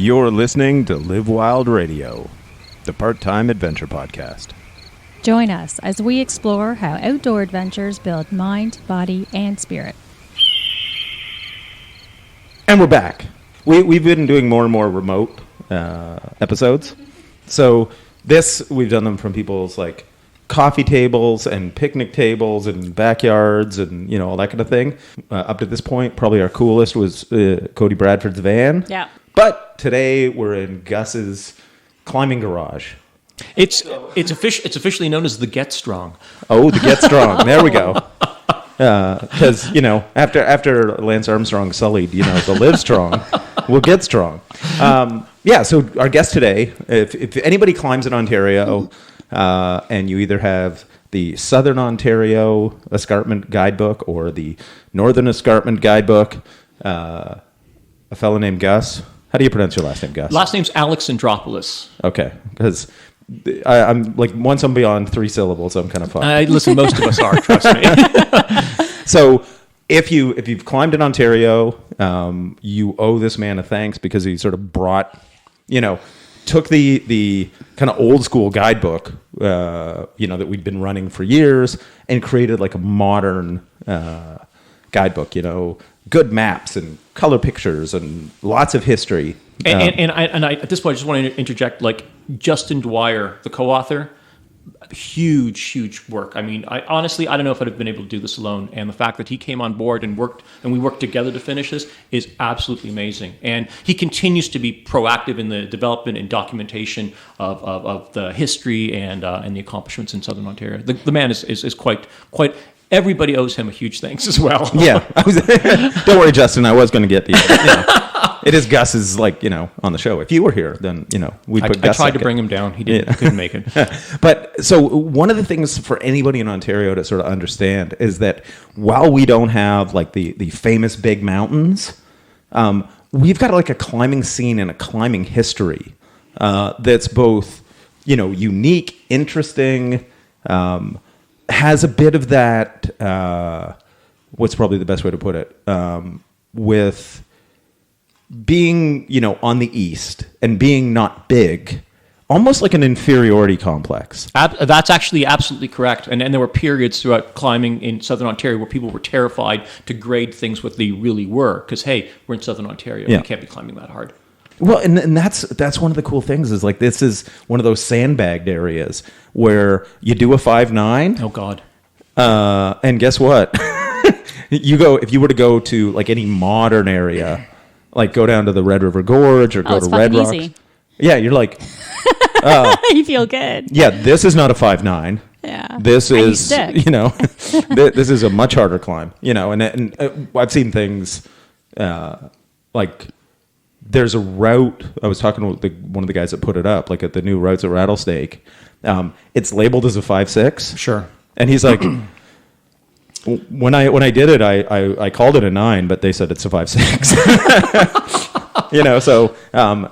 You're listening to Live Wild Radio, the part-time adventure podcast. Join us as we explore how outdoor adventures build mind, body, and spirit. And we're back. We've been doing more and more remote episodes. So we've done them from people's like coffee tables and picnic tables and backyards and, you know, all that kind of thing. Up to this point, probably our coolest was Cody Bradford's van. Yeah. But today we're in Gus's climbing garage. It's officially known as the Get Strong. Oh, the Get Strong. There we go. Because, you know, after Lance Armstrong sullied, you know, the Live Strong will get strong. So our guest today, if anybody climbs in Ontario and you either have the Southern Ontario Escarpment Guidebook or the Northern Escarpment Guidebook, a fellow named Gus. How do you pronounce your last name, Gus? Last name's Alexandropoulos. Okay, because I'm like, once I'm beyond 3 syllables, I'm kind of fucked. Listen, most of us are, trust me. So if you've climbed in Ontario, you owe this man a thanks because he sort of took the kind of old school guidebook, that we'd been running for years and created like a modern guidebook, good maps and color pictures and lots of history. And I at this point, I just want to interject, like Justin Dwyer, the co-author, huge work. I mean, I don't know if I'd have been able to do this alone. And the fact that he came on board and we worked together to finish this is absolutely amazing. And he continues to be proactive in the development and documentation of the history and the accomplishments in Southern Ontario. The man is quite. Everybody owes him a huge thanks as well. Yeah. Don't worry, Justin. I was going to get the... It is Gus's, on the show. If you were here, then, we'd put Gus. I tried to bring him down. He didn't. Couldn't make it. But so one of the things for anybody in Ontario to sort of understand is that while we don't have like the famous big mountains, we've got like a climbing scene and a climbing history that's both, unique, interesting, has a bit of that, what's probably the best way to put it, with being, on the east and being not big, almost like an inferiority complex. That's actually absolutely correct. And there were periods throughout climbing in Southern Ontario where people were terrified to grade things what they really were. Because, hey, we're in Southern Ontario. Yeah. We can't be climbing that hard. Well, and that's one of the cool things is like this is one of those sandbagged areas where you do a 5.9. Oh, God. And guess what? If you were to go to like any modern area, like go down to the Red River Gorge or go to Red Rocks. Easy. Yeah, you're like... you feel good. Yeah, this is not a 5.9. Yeah. This is, this is a much harder climb, and I've seen things like there's a route. I was talking with one of the guys that put it up, like at the new routes at Rattlesnake. It's labeled as a 5.6. Sure. And he's like... When I did it, I called it a 9, but they said it's a 5.6. So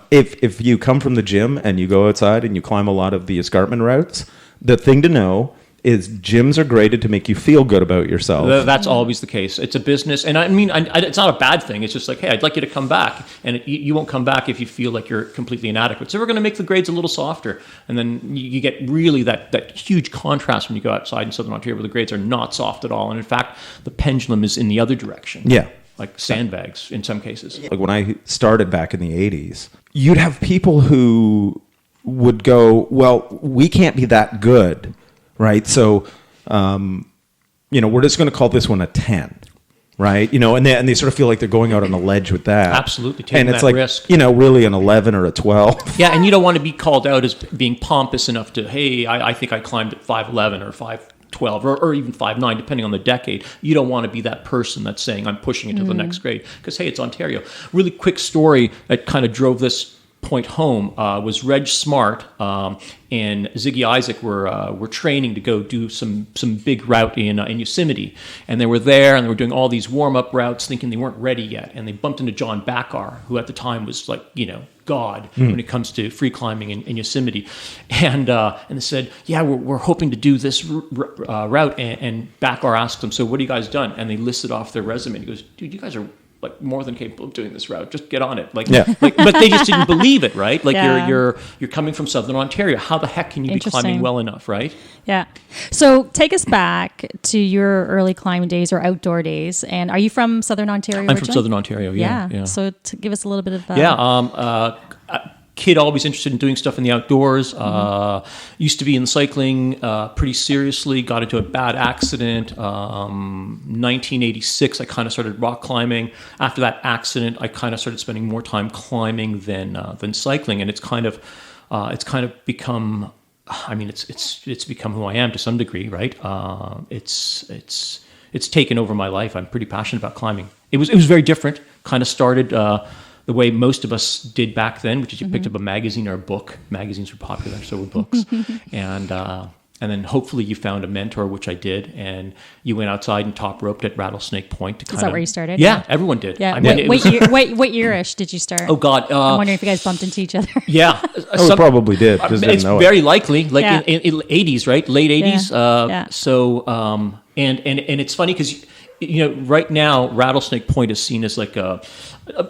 if you come from the gym and you go outside and you climb a lot of the escarpment routes, the thing to know is gyms are graded to make you feel good about yourself. That's always the case. It's a business. And I mean, it's not a bad thing. It's just like, hey, I'd like you to come back. And you won't come back if you feel like you're completely inadequate. So we're going to make the grades a little softer. And then you get really that huge contrast when you go outside in Southern Ontario where the grades are not soft at all. And in fact, the pendulum is in the other direction. Yeah. Like sandbags in some cases. Like when I started back in the 80s, you'd have people who would go, well, we can't be that good. Right. So, we're just going to call this one a 10. Right. And they sort of feel like they're going out on a ledge with that. Absolutely. Taking and it's that like, risk. Really an 11 or a 12. Yeah. And you don't want to be called out as being pompous enough to, hey, I think I climbed at 5'11 or 5'12 or even 5'9, depending on the decade. You don't want to be that person that's saying I'm pushing it to the next grade because, hey, it's Ontario. Really quick story that kind of drove this point home was Reg Smart and Ziggy Isaac were training to go do some big route in Yosemite, and they were there and they were doing all these warm up routes, thinking they weren't ready yet, and they bumped into John Bacar, who at the time was like God when it comes to free climbing in Yosemite, and they said, yeah, we're hoping to do this route, and Bacar asked them, so what have you guys done? And they listed off their resume. And he goes, dude, you guys are like more than capable of doing this route. Just get on it. But they just didn't believe it, right? Like you're coming from Southern Ontario. How the heck can you be climbing well enough, right? Yeah. So take us back to your early climbing days or outdoor days. And are you from Southern Ontario? I'm from Southern Ontario. Yeah. So to give us a little bit of kid always interested in doing stuff in the outdoors. Used to be in cycling pretty seriously. Got into a bad accident. 1986, I kind of started rock climbing. After that accident, I kind of started spending more time climbing than cycling, and it's kind of become. I mean, it's become who I am to some degree, right? It's taken over my life. I'm pretty passionate about climbing. It was very different. Kind of started. The way most of us did back then, which is you picked up a magazine or a book. Magazines were popular, so were books. And then hopefully you found a mentor, which I did, and you went outside and top roped at Rattlesnake Point. To Is that where you started? Yeah, everyone did. Yeah. I mean, what year-ish did you start? Oh, God. I'm wondering if you guys bumped into each other. Yeah. We probably did. Just didn't it's know very it. likely, like in 80s, right? Late 80s. So, and it's funny because, right now, Rattlesnake Point is seen as like a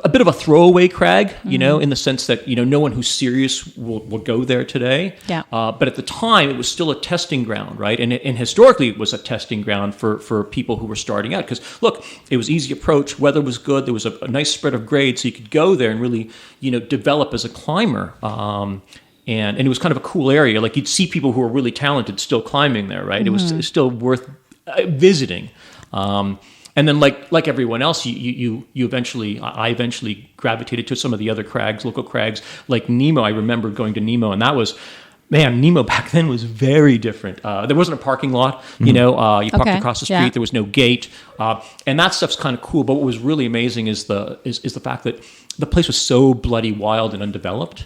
bit of a throwaway crag, in the sense that, no one who's serious will go there today. Yeah. But at the time, it was still a testing ground, right? And historically, it was a testing ground for people who were starting out. Because, look, it was easy approach, weather was good, there was a nice spread of grade, so you could go there and really, develop as a climber. And it was kind of a cool area. Like, you'd see people who were really talented still climbing there, right? It was still worth visiting. And then, like everyone else, I eventually gravitated to some of the other crags, local crags, like Nemo. I remember going to Nemo, and that was, Nemo back then was very different. There wasn't a parking lot, you parked across the street. Yeah. There was no gate, and that stuff's kind of cool. But what was really amazing is the fact that the place was so bloody wild and undeveloped.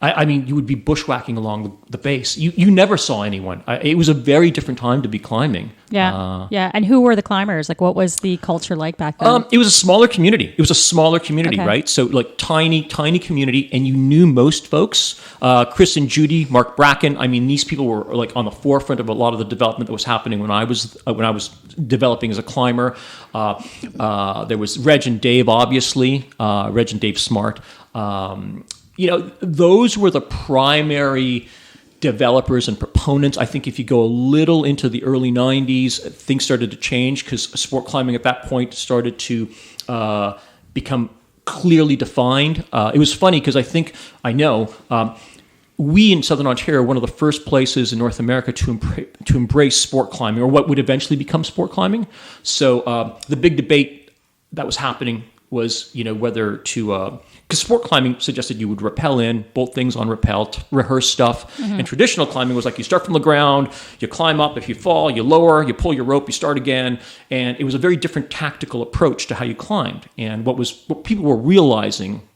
I mean, you would be bushwhacking along the base. You never saw anyone. It was a very different time to be climbing. Yeah, And who were the climbers? Like, what was the culture like back then? It was a smaller community. Right? So, like, tiny community, and you knew most folks. Chris and Judy, Mark Bracken. I mean, these people were like on the forefront of a lot of the development that was happening when I was developing as a climber. There was Reg and Dave, obviously. Reg and Dave Smart. Those were the primary developers and proponents. I think if you go a little into the early 90s, things started to change because sport climbing at that point started to become clearly defined. It was funny because we in Southern Ontario are one of the first places in North America to embrace sport climbing, or what would eventually become sport climbing. So the big debate that was happening was, whether to... Because sport climbing suggested you would rappel in, bolt things on rappel, rehearse stuff. And traditional climbing was like you start from the ground, you climb up, if you fall, you lower, you pull your rope, you start again. And it was a very different tactical approach to how you climbed. And what people were realizing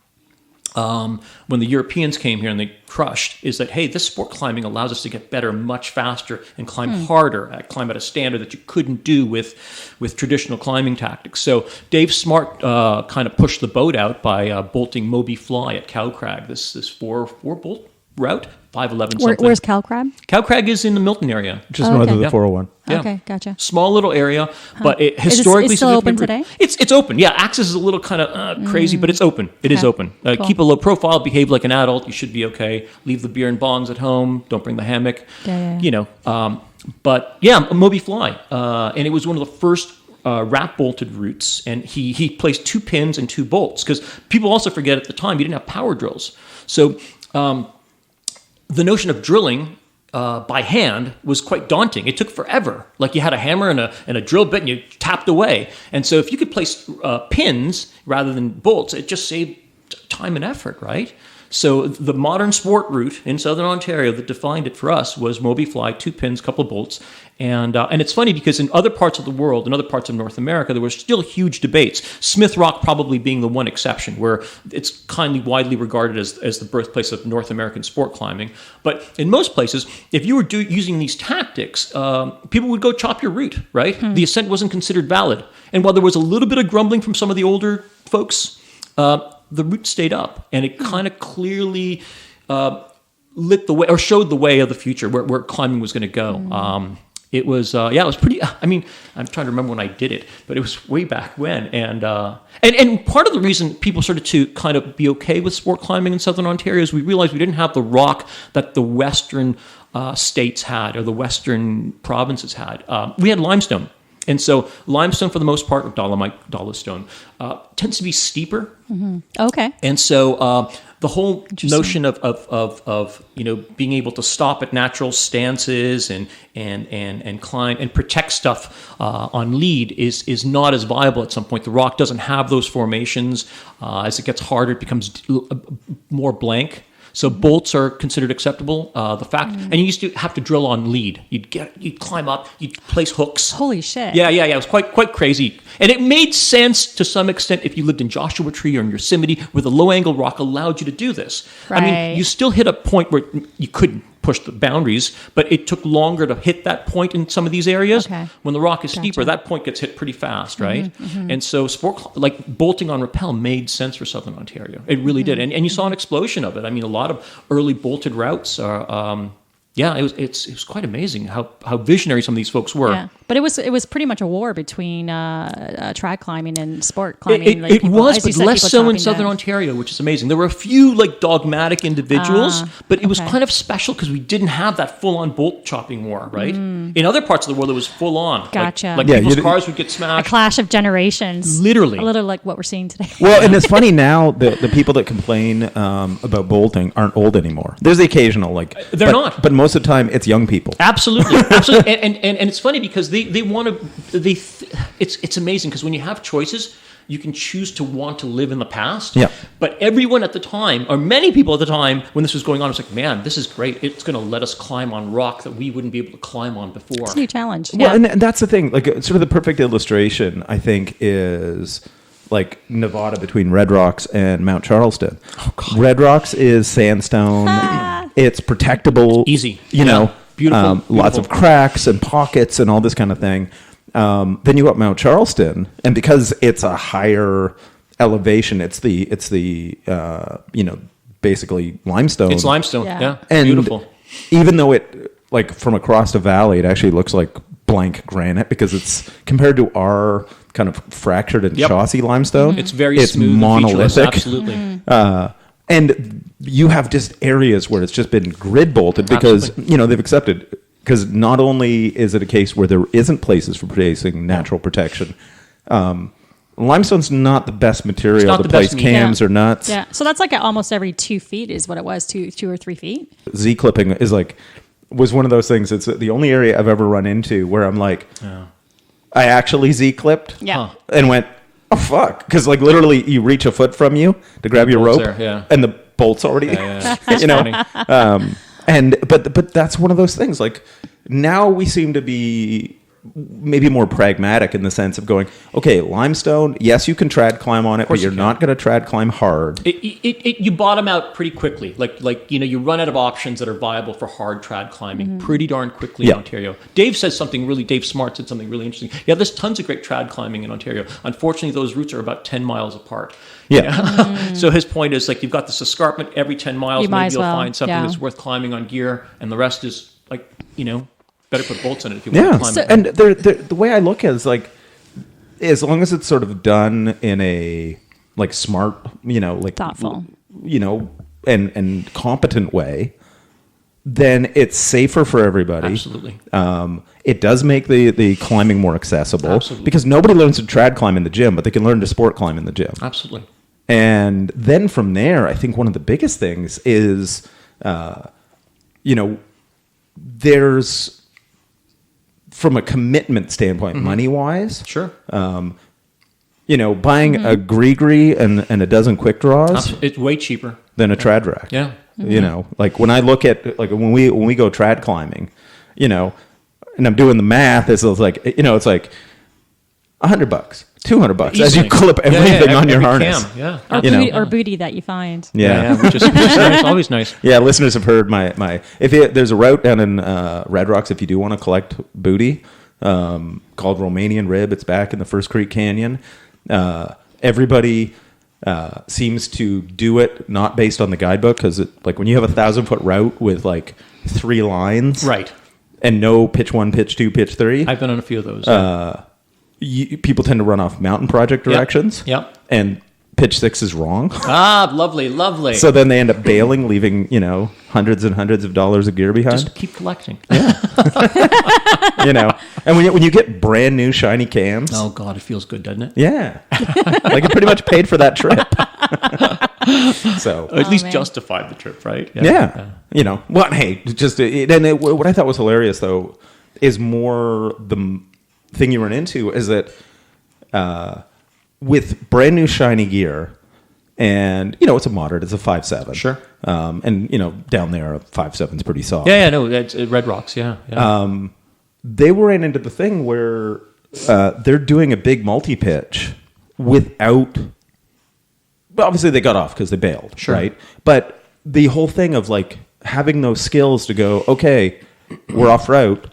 when the Europeans came here and they crushed is that, hey, this sport climbing allows us to get better much faster and climb harder, climb at a standard that you couldn't do with traditional climbing tactics. So Dave Smart kind of pushed the boat out by bolting Moby Fly at Cow Crag, this four bolt route, 511 something. Where's Cow Crag? Cow Crag is in the Milton area. Just north of the 401. Yeah. Okay, gotcha. Small little area, but it historically... Is it still open today? It's open. Yeah, access is a little kind of crazy, but it's open. It is open. Cool. Keep a low profile, behave like an adult. You should be okay. Leave the beer and bongs at home. Don't bring the hammock. Yeah. But yeah, Moby Fly. And it was one of the first wrap bolted routes. And he placed 2 pins and 2 bolts because people also forget at the time you didn't have power drills. So the notion of drilling by hand was quite daunting. It took forever. Like you had a hammer and a drill bit and you tapped away. And so if you could place pins rather than bolts, it just saved time and effort, right? So the modern sport route in Southern Ontario that defined it for us was Moby Fly, 2 pins, couple of bolts. And it's funny because in other parts of the world, in other parts of North America, there were still huge debates. Smith Rock probably being the one exception, where it's kindly widely regarded as the birthplace of North American sport climbing. But in most places, if you were using these tactics, people would go chop your route, right? The ascent wasn't considered valid. And while there was a little bit of grumbling from some of the older folks, the route stayed up, and it kind of clearly lit the way, or showed the way of the future, where climbing was going to go. It was, it was pretty. I mean, I'm trying to remember when I did it, but it was way back when. And part of the reason people started to kind of be okay with sport climbing in Southern Ontario is we realized we didn't have the rock that the Western states had or the Western provinces had. We had limestone. And so limestone, for the most part, or dolomite, dolostone, tends to be steeper. Mm-hmm. Okay. And so the whole notion of being able to stop at natural stances and climb and protect stuff on lead is not as viable at some point. The rock doesn't have those formations. As it gets harder, it becomes more blank. So bolts are considered acceptable. And you used to have to drill on lead. You'd climb up, you'd place hooks. Holy shit. Yeah. It was quite crazy. And it made sense to some extent if you lived in Joshua Tree or in Yosemite, where the low angle rock allowed you to do this. Right. I mean, you still hit a point where you couldn't push the boundaries, but it took longer to hit that point in some of these areas. Okay. When the rock is steeper, that point gets hit pretty fast, right? And so like bolting on rappel made sense for Southern Ontario. It really did. And you saw an explosion of it. I mean, a lot of early bolted routes are, it was quite amazing how visionary some of these folks were. Yeah. But it was pretty much a war between trad climbing and sport climbing. It was, but less so in Southern Ontario, which is amazing. There were a few like dogmatic individuals, but it was kind of special because we didn't have that full-on bolt chopping war, right? In other parts of the world, it was full-on. Gotcha. Like people's cars would get a smashed. clash of generations. Literally. A little like what we're seeing today. Well, and it's funny now, the people that complain about bolting aren't old anymore. There's the occasional, They're not. But most of the time, it's young people. Absolutely. and it's funny because they want to. It's amazing because when you have choices, you can choose to want to live in the past. Yeah. But everyone at the time, or many people at the time, when this was going on, was like, "Man, this is great. It's going to let us climb on rock that we wouldn't be able to climb on before." It's a new challenge. Well, and that's the thing. Like, sort of the perfect illustration, I think, is like Nevada between Red Rocks and Mount Charleston. Oh, God. Red Rocks is sandstone. It's protectable. Easy. Beautiful. Lots Beautiful. of cracks and pockets and all this kind of thing. Then you go up Mount Charleston, and because it's a higher elevation, it's the basically limestone. It's limestone. Yeah. Yeah. And Beautiful. even though it, like, from across the valley, it actually looks like blank granite because it's compared to our kind of fractured and chaussy limestone. It's very smooth, monolithic. and featureless, absolutely. And you have just areas where it's just been grid bolted because they've accepted. Because not only is it a case where there isn't places for placing natural protection, limestone's not the best material to place cams or nuts. Yeah, so that's like almost every 2 feet is what it was, two or 3 feet. Z clipping was one of those things. It's the only area I've ever run into where I'm like, I actually Z clipped, and went, oh fuck, because like literally you reach a foot from you to grab your rope, and the bolt's already, but that's one of those things. Like now we seem to be maybe more pragmatic in the sense of going, okay, limestone, yes, you can trad climb on it, but you're not going to trad climb hard. You bottom out pretty quickly. You run out of options that are viable for hard trad climbing pretty darn quickly in Ontario. Dave Smart said something really interesting. Yeah, there's tons of great trad climbing in Ontario. Unfortunately, those routes are about 10 miles apart. Yeah. So his point is, like, you've got this escarpment every 10 miles. Maybe you'll find something that's worth climbing on gear, and the rest is better put bolts in it if you want to climb it. And the way I look at it is like, as long as it's sort of done in a like smart, thoughtful, and competent way, then it's safer for everybody. Absolutely. It does make the climbing more accessible. Absolutely. Because nobody learns to trad climb in the gym, but they can learn to sport climb in the gym. Absolutely. And then from there, I think one of the biggest things is, there's, from a commitment standpoint, money-wise. Sure. Buying a gree and a dozen quick draws. It's way cheaper than a trad rack. Yeah. Like when I look at, like when we go trad climbing, and I'm doing the math, it's like, it's like $100, $200 as you clip everything on your harness. Cam. Yeah. Or booty that you find. Which is nice, always nice. Yeah, listeners have heard my there's a route down in Red Rocks if you do want to collect booty, called Romanian Rib. It's back in the First Creek Canyon. Everybody seems to do it not based on the guidebook because like when you have 1,000-foot route with like 3 lines, right? and no pitch 1, pitch 2, pitch 3. I've been on a few of those. People tend to run off mountain project directions. Yep. And pitch 6 is wrong. Lovely. So then they end up bailing, leaving, hundreds and hundreds of dollars of gear behind. Just keep collecting. And when you get brand new shiny cams. Oh God, it feels good, doesn't it? Yeah. Like it pretty much paid for that trip. So Or at least man. justified the trip, right? yeah. Well, hey, what I thought was hilarious though is more the thing you run into is that with brand new shiny gear, and it's a moderate, it's a 5.7. Sure. And down there a 5.7 is pretty soft. No, it's Red Rocks, yeah. They ran into the thing where they're doing a big multi-pitch without. Well, obviously they got off because they bailed, Sure. right? But the whole thing of like having those skills to go, okay, we're off route,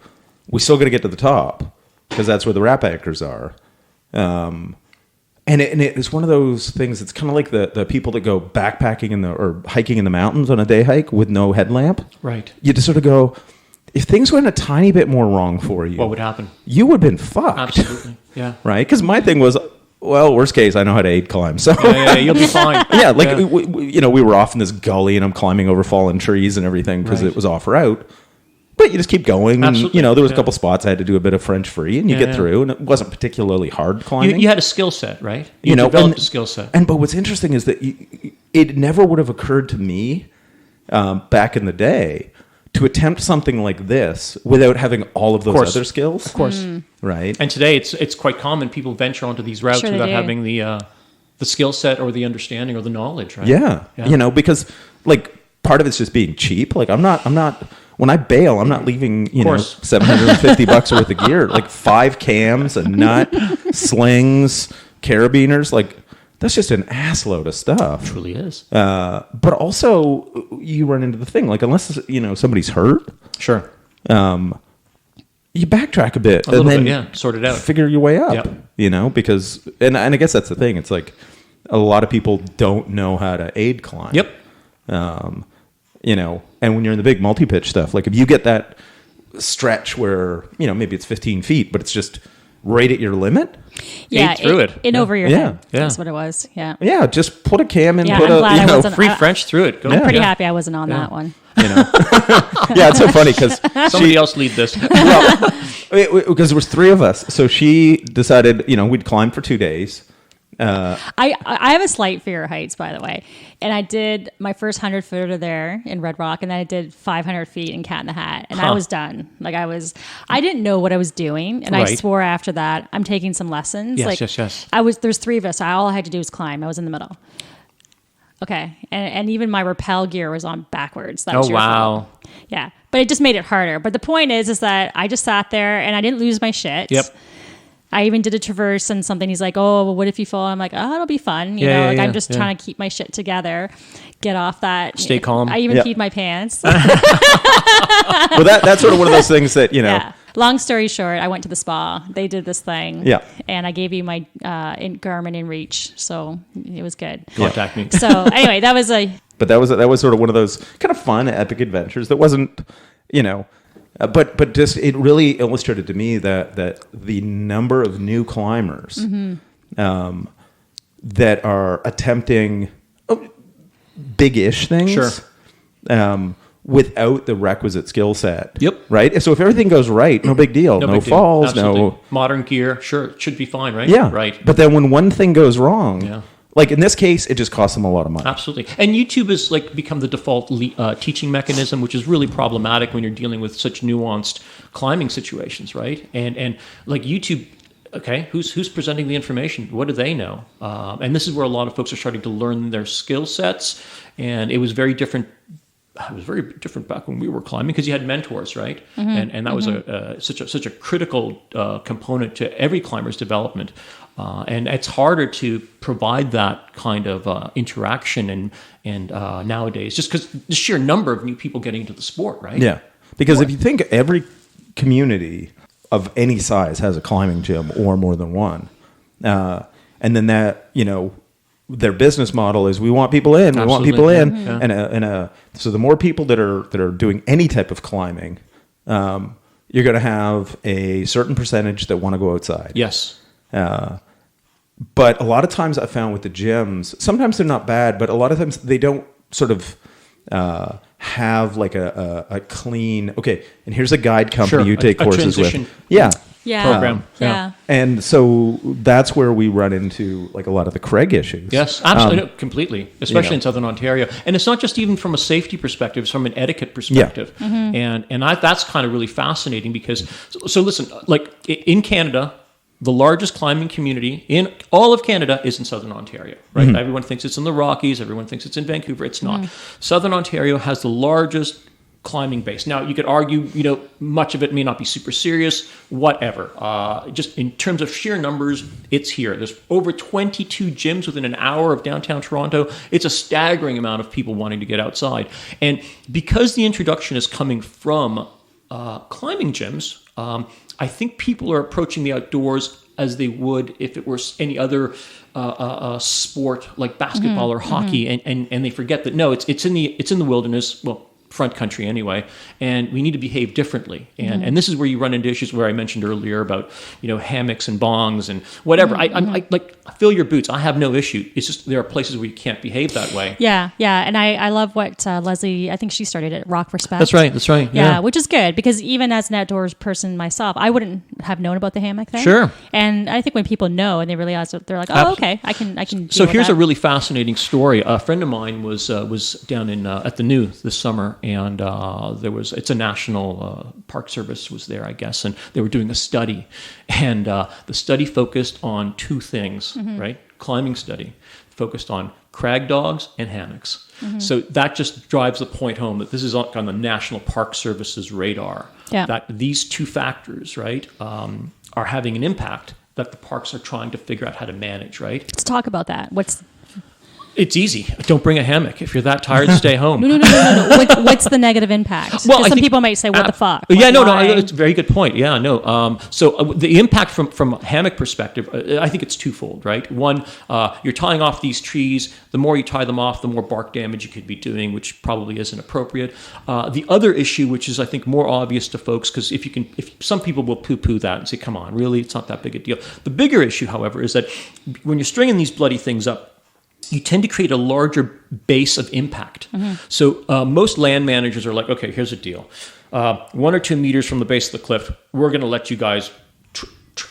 we still got to get to the top because that's where the wrap anchors are. And it's one of those things. It's kind of like the people that go backpacking or hiking in the mountains on a day hike with no headlamp. Right. You just sort of go, if things went a tiny bit more wrong for you, What would happen? you would have been fucked. Absolutely. Yeah. Right? Because my thing was, well, worst case, I know how to aid climb. So Yeah, you'll be fine. yeah, like we were off in this gully and I'm climbing over fallen trees and everything because Right. it was off route. But you just keep going. And, Absolutely. there was a Yeah. couple spots I had to do a bit of French free and you get through. And it wasn't particularly hard climbing. You had a skill set, right? You developed a skill set. But what's interesting is that it never would have occurred to me back in the day to attempt something like this without having all of those course. other skills. Of course. Right? And today it's quite common people venture onto these routes Sure they without do. having the skill set or the understanding or the knowledge, right? Yeah. Because like part of it's just being cheap. Like I'm not when I bail, I'm not leaving, course. $750 worth of gear. Like 5 cams, a nut, slings, carabiners, like that's just an assload of stuff. It truly is. But also you run into the thing, like unless somebody's hurt, Sure. you backtrack a bit A and little then bit, yeah. Sort it out. figure your way up. Yep. Because and I guess that's the thing. It's like a lot of people don't know how to aid climb. Yep. And when you're in the big multi-pitch stuff, like if you get that stretch where, maybe it's 15 feet, but it's just right at your limit. Yeah, through it. in over your Yeah. head. Yeah. That's what it was. Yeah. Yeah, just put a cam in, Yeah, put I'm glad I wasn't- Free French through it. Go. Yeah. Pretty Yeah. happy I wasn't on that one. Yeah, it's so funny because Somebody else lead this. because there was 3 of us. So she decided, we'd climb for 2 days. I have a slight fear of heights, by the way. And I did my first 100-footer there in Red Rock, and then I did 500 feet in Cat in the Hat, and I was done. Like I didn't know what I was doing, and I Right. swore after that I'm taking some lessons. Yes, yes. There's 3 of us. All I had to do was climb. I was in the middle. Okay, and even my rappel gear was on backwards. That was Oh, your wow. fault. Yeah, but it just made it harder. But the point is that I just sat there and I didn't lose my shit. Yep. I even did a traverse and something. He's like, "Oh, well, what if you fall?" I'm like, "Oh, it'll be fun." You know, Yeah, like yeah, I'm just yeah. trying to keep my shit together, get off that. Stay calm. I even Yeah. peed my pants. Well, that's sort of one of those things that, Yeah. Long story short, I went to the spa. They did this thing. Yeah. And I gave you my Garmin InReach, so it was good. Contact me. So anyway, that was But that was sort of one of those kind of fun, epic adventures that wasn't, but just it really illustrated to me that the number of new climbers that are attempting big-ish things Sure. without the requisite skill set. Yep. Right? So if everything goes right, no big deal. No big deal. falls, Absolutely. no... Modern gear. Sure, it should be fine, right? Yeah. Right. But then when one thing goes wrong, Yeah. like in this case, it just costs them a lot of money. Absolutely. And YouTube has become the default teaching mechanism, which is really problematic when you're dealing with such nuanced climbing situations, right? And like YouTube, okay, who's presenting the information? What do they know? And this is where a lot of folks are starting to learn their skill sets. And it was very different. It was very different back when we were climbing because you had mentors, right? And that was such a critical component to every climber's development. And it's harder to provide that kind of interaction and nowadays, just because the sheer number of new people getting into the sport, right? Yeah. Because if you think every community of any size has a climbing gym or more than one, and then that, their business model is we want people in, we want Absolutely. people in, Yeah. so the more people that are doing any type of climbing, you're going to have a certain percentage that want to go outside. Yes. But a lot of times I found with the gyms, sometimes they're not bad, but a lot of times they don't sort of have like a clean, okay, and here's a guide company you take courses with. Yeah. Program. Yeah. And so that's where we run into like a lot of the crag issues. Yes, absolutely, completely, especially in Southern Ontario. And it's not just even from a safety perspective; it's from an etiquette perspective. Yeah. And that's kind of really fascinating because so listen, like in Canada, the largest climbing community in all of Canada is in Southern Ontario, right? Everyone thinks it's in the Rockies. Everyone thinks it's in Vancouver. It's not. Southern Ontario has the largest climbing base. Now, you could argue, much of it may not be super serious, whatever. Just in terms of sheer numbers, it's here. There's over 22 gyms within an hour of downtown Toronto. It's a staggering amount of people wanting to get outside. And because the introduction is coming from climbing gyms, I think people are approaching the outdoors as they would if it were any other sport like basketball or hockey, and they forget that no, it's in the wilderness. Well, front country anyway, and we need to behave differently. And this is where you run into issues where I mentioned earlier about hammocks and bongs and whatever. I like fill your boots. I have no issue. It's just there are places where you can't behave that way. Yeah, and I love what Leslie. I think she started at Rock Respect. That's right. Yeah, which is good because even as an outdoors person myself, I wouldn't have known about the hammock thing. Sure. And I think when people know and they realize that, they're like, oh, okay, I can. So here's a really fascinating story. A friend of mine was down in at the New this summer. And it's a national park service was there, I guess, and they were doing a study. And the study focused on two things, right? Climbing study focused on crag dogs and hammocks. So that just drives the point home that this is on the National Park Service's radar, that these two factors, right, are having an impact that the parks are trying to figure out how to manage, right? Let's talk about that. It's easy. Don't bring a hammock. If you're that tired, stay home. No. What's the negative impact? Well, some people might say, what the fuck? Yeah, no, it's a very good point. Yeah, no. So the impact from a hammock perspective, I think it's twofold, right? One, you're tying off these trees. The more you tie them off, the more bark damage you could be doing, which probably isn't appropriate. The other issue, which is I think more obvious to folks, because if some people will poo-poo that and say, come on, really? It's not that big a deal. The bigger issue, however, is that when you're stringing these bloody things up, you tend to create a larger base of impact. So most land managers are like, okay, here's the deal. 1 or 2 meters from the base of the cliff, we're going to let you guys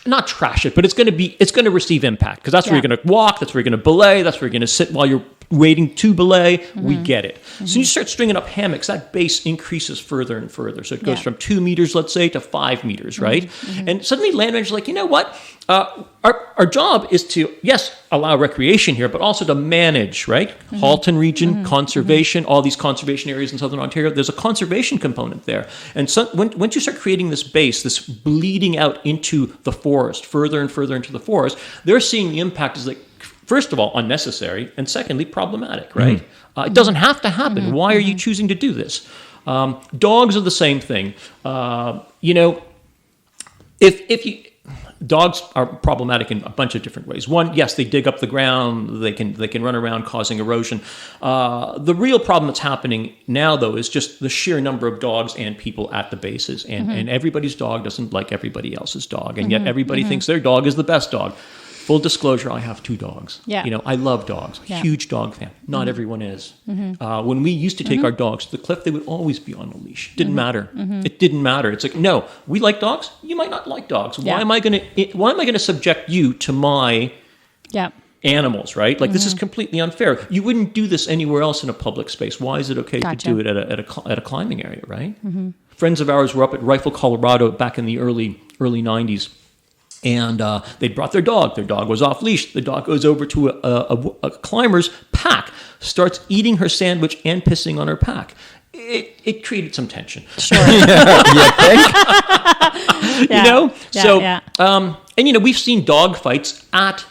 not trash it, but it's going to receive impact because that's where you're going to walk, that's where you're going to belay, that's where you're going to sit while you're waiting to belay. We get it. So you start stringing up hammocks, that base increases further and further. So it goes from 2 meters, let's say, to 5 meters, right? And suddenly land managers are like, you know what? Our job is to, yes, allow recreation here, but also to manage, right? Halton region, conservation, all these conservation areas in Southern Ontario, there's a conservation component there. And so once you start creating this base, this bleeding out into the forest, further and further into the forest, they're seeing the impact as like, first of all, unnecessary, and secondly, problematic, right? It doesn't have to happen. Why are you choosing to do this? Dogs are the same thing. Dogs are problematic in a bunch of different ways. One, yes, they dig up the ground. They can run around causing erosion. The real problem that's happening now, though, is just the sheer number of dogs and people at the bases. And everybody's dog doesn't like everybody else's dog. And yet everybody thinks their dog is the best dog. Full disclosure, I have 2 dogs. Yeah. I love dogs. Huge dog fan. Not everyone is. When we used to take our dogs to the cliff, they would always be on a leash. Didn't matter. It didn't matter. It's like, no, we like dogs. You might not like dogs. Why am I going to subject you to my animals, right? Like this is completely unfair. You wouldn't do this anywhere else in a public space. Why is it okay to do it at a climbing area, right? Friends of ours were up at Rifle, Colorado back in the early 90s. And they brought their dog. Their dog was off leash. The dog goes over to a climber's pack, starts eating her sandwich and pissing on her pack. It created some tension. Sure. And we've seen dog fights at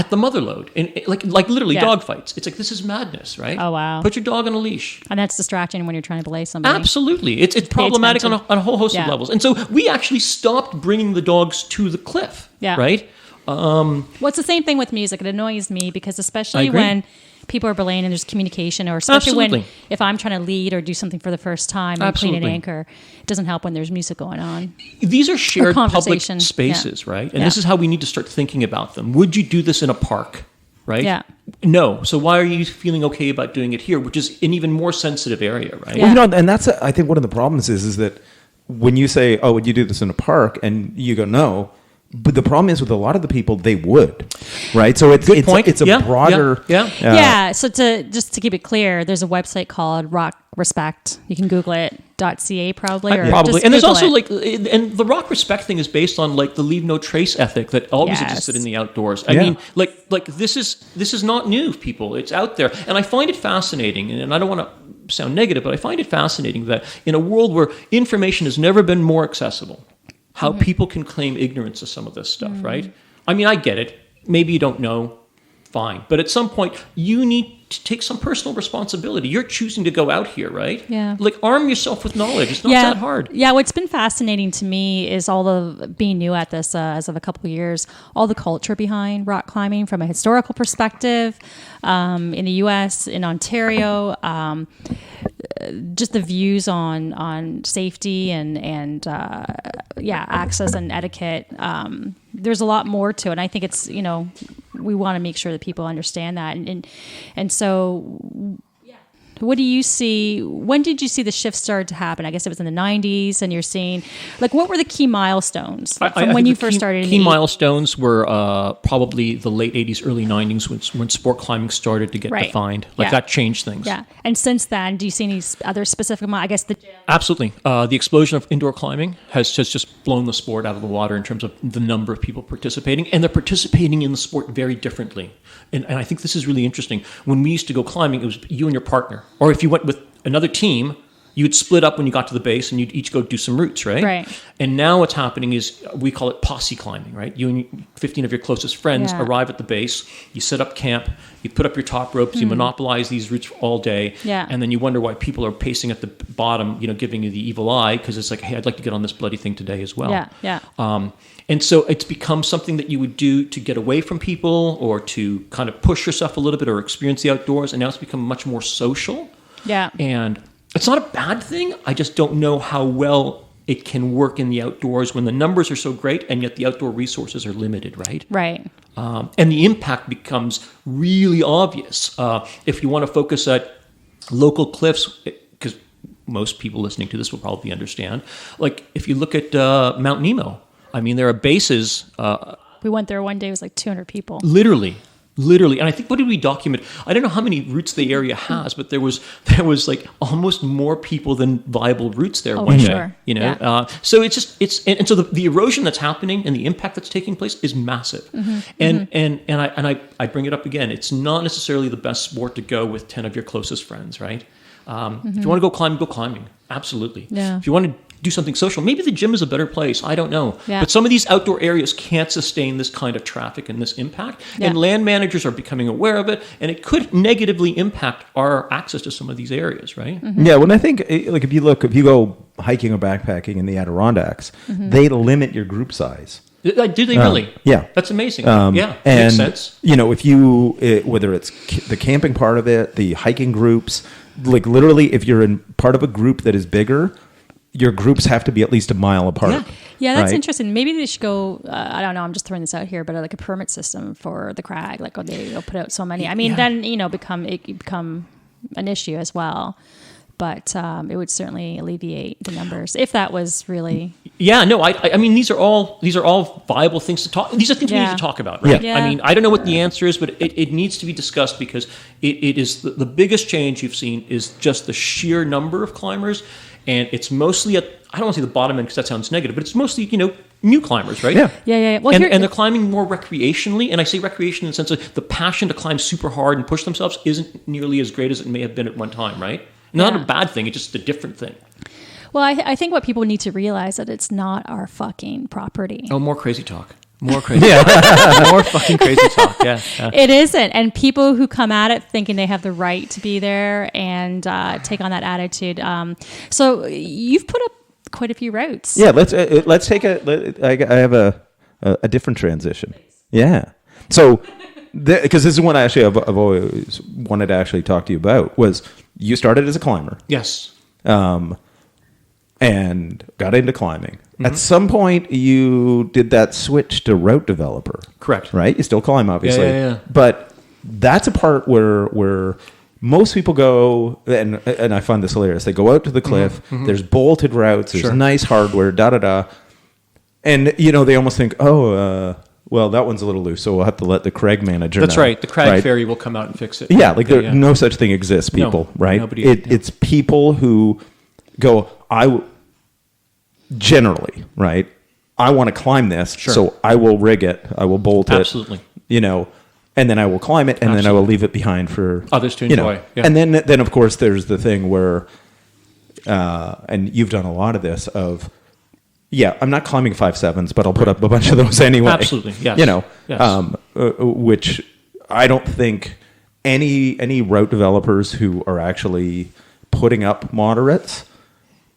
the Motherlode, and like literally dog fights. It's like, this is madness, right? Oh, wow. Put your dog on a leash. And that's distracting when you're trying to belay somebody. Absolutely. It's problematic on a whole host of levels. And so we actually stopped bringing the dogs to the cliff, right? Well, it's the same thing with music. It annoys me because especially when people are belaying and there's communication, or especially Absolutely. if I'm trying to lead or do something for the first time and clean an Absolutely. anchor, it doesn't help when there's music going on. These are shared public conversation. spaces, Yeah. right? And Yeah. this is how we need to start thinking about them. Would you do this in a park, right? Yeah. No. So why are you feeling okay about doing it here, which is an even more sensitive area, right? Yeah. Well, and that's I think one of the problems is that when you say, "Oh, would you do this in a park?" and you go, "No," but the problem is with a lot of the people, they would, right? So it's Good point. it's a Yeah, broader, yeah. Yeah. So just to keep it clear, there's a website called Rock Respect. You can Google it. .ca probably, or Probably. just And there's Google also it. and the rock respect thing is based on like the leave no trace ethic that always Yes. existed in the outdoors. I Yeah. mean, like this is not new, people. It's out there. And I find it fascinating, and I don't want to sound negative, but I find it fascinating that in a world where information has never been more accessible, how people can claim ignorance of some of this stuff, right? I mean, I get it. Maybe you don't know, fine. But at some point, you need to take some personal responsibility. You're choosing to go out here, right? Yeah. Like, arm yourself with knowledge. It's not that hard. Yeah, what's been fascinating to me is all the being new at this as of a couple of years, all the culture behind rock climbing from a historical perspective in the U.S., in Ontario, just the views on safety and access and etiquette. There's a lot more to it. And I think it's, we want to make sure that people understand that. And so what do you see? When did you see the shift start to happen? I guess it was in the 90s, and you're seeing, like, what were the key milestones from when you first started? Key milestones were probably the late 80s, early 90s when sport climbing started to get Right. defined. Yeah. That changed things. Yeah. And since then, do you see any other specific, I guess the gym? Absolutely. The explosion of indoor climbing has just blown the sport out of the water in terms of the number of people participating, and they're participating in the sport very differently. And I think this is really interesting. When we used to go climbing, it was you and your partner. Or if you went with another team, you'd split up when you got to the base and you'd each go do some routes, right? Right. And now what's happening is we call it posse climbing, right? You and 15 of your closest friends Yeah. arrive at the base, you set up camp, you put up your top ropes, you monopolize these routes all day, Yeah. and then you wonder why people are pacing at the bottom, giving you the evil eye, because it's like, hey, I'd like to get on this bloody thing today as well. Yeah. And so it's become something that you would do to get away from people or to kind of push yourself a little bit or experience the outdoors. And now it's become much more social. Yeah. And it's not a bad thing. I just don't know how well it can work in the outdoors when the numbers are so great and yet the outdoor resources are limited, right? Right. And the impact becomes really obvious. If you want to focus at local cliffs, because most people listening to this will probably understand, like if you look at Mount Nemo, I mean, there are bases. We went there one day, it was like 200 people. Literally. And I think, what did we document? I don't know how many routes the area has, but there was like almost more people than viable routes there one day. Sure. Yeah. So and so the erosion that's happening and the impact that's taking place is massive. And I bring it up again. It's not necessarily the best sport to go with 10 of your closest friends, right? If you want to go climbing, go climbing. Absolutely. Yeah. If you want to do something social, maybe the gym is a better place. I don't know. Yeah. But some of these outdoor areas can't sustain this kind of traffic and this impact. Yeah. And land managers are becoming aware of it, and it could negatively impact our access to some of these areas, right? Yeah, when I think, like, if you go hiking or backpacking in the Adirondacks, they limit your group size. Do they really? Yeah. That's amazing. And, Makes sense. if you, whether it's the camping part of it, the hiking groups, like literally if you're in part of a group that is bigger, your groups have to be at least a mile apart. Yeah, that's right? interesting. Maybe they should go, I don't know, I'm just throwing this out here, but like a permit system for the crag, like they'll put out so many. I mean, then, become an issue as well. But it would certainly alleviate the numbers if that was really. Yeah, no, I mean these are all viable things to talk. These are things we need to talk about, right? Yeah. I mean, I don't know what the answer is, but it needs to be discussed because it is the biggest change you've seen is just the sheer number of climbers, and it's mostly at, I don't want to say the bottom end because that sounds negative, but it's mostly new climbers, right? Yeah. Well, and they're climbing more recreationally, and I say recreation in the sense of the passion to climb super hard and push themselves isn't nearly as great as it may have been at one time, right? Not a bad thing, it's just a different thing. Well, I think what people need to realize that it's not our fucking property. Oh, more crazy talk. More crazy talk. More fucking crazy talk, yeah. It isn't. And people who come at it thinking they have the right to be there and take on that attitude. So you've put up quite a few routes. Yeah, let's take I have a different transition. Yeah. So Because this is one I've always wanted to actually talk to you about. Was you started as a climber? Yes. And got into climbing. At some point, you did that switch to route developer. Correct. Right? You still climb, obviously. Yeah. But that's a part where most people go, and I find this hilarious. They go out to the cliff. There's bolted routes. There's nice hardware. And they almost think, well, that one's a little loose, so we'll have to let the crag manager. That's know. right. The crag ferry will come out and fix it. Yeah, no such thing exists, people. No, right? nobody. It's people who go. Generally, right? I want to climb this, so I will rig it. I will bolt it. Absolutely. And then I will climb it, and then I will leave it behind for others to enjoy. Yeah. And then of course there's the thing where, and you've done a lot of this I'm not climbing 5.7s, but I'll put up a bunch of those anyway. Absolutely, yes. Yes. Which I don't think any route developers who are actually putting up moderates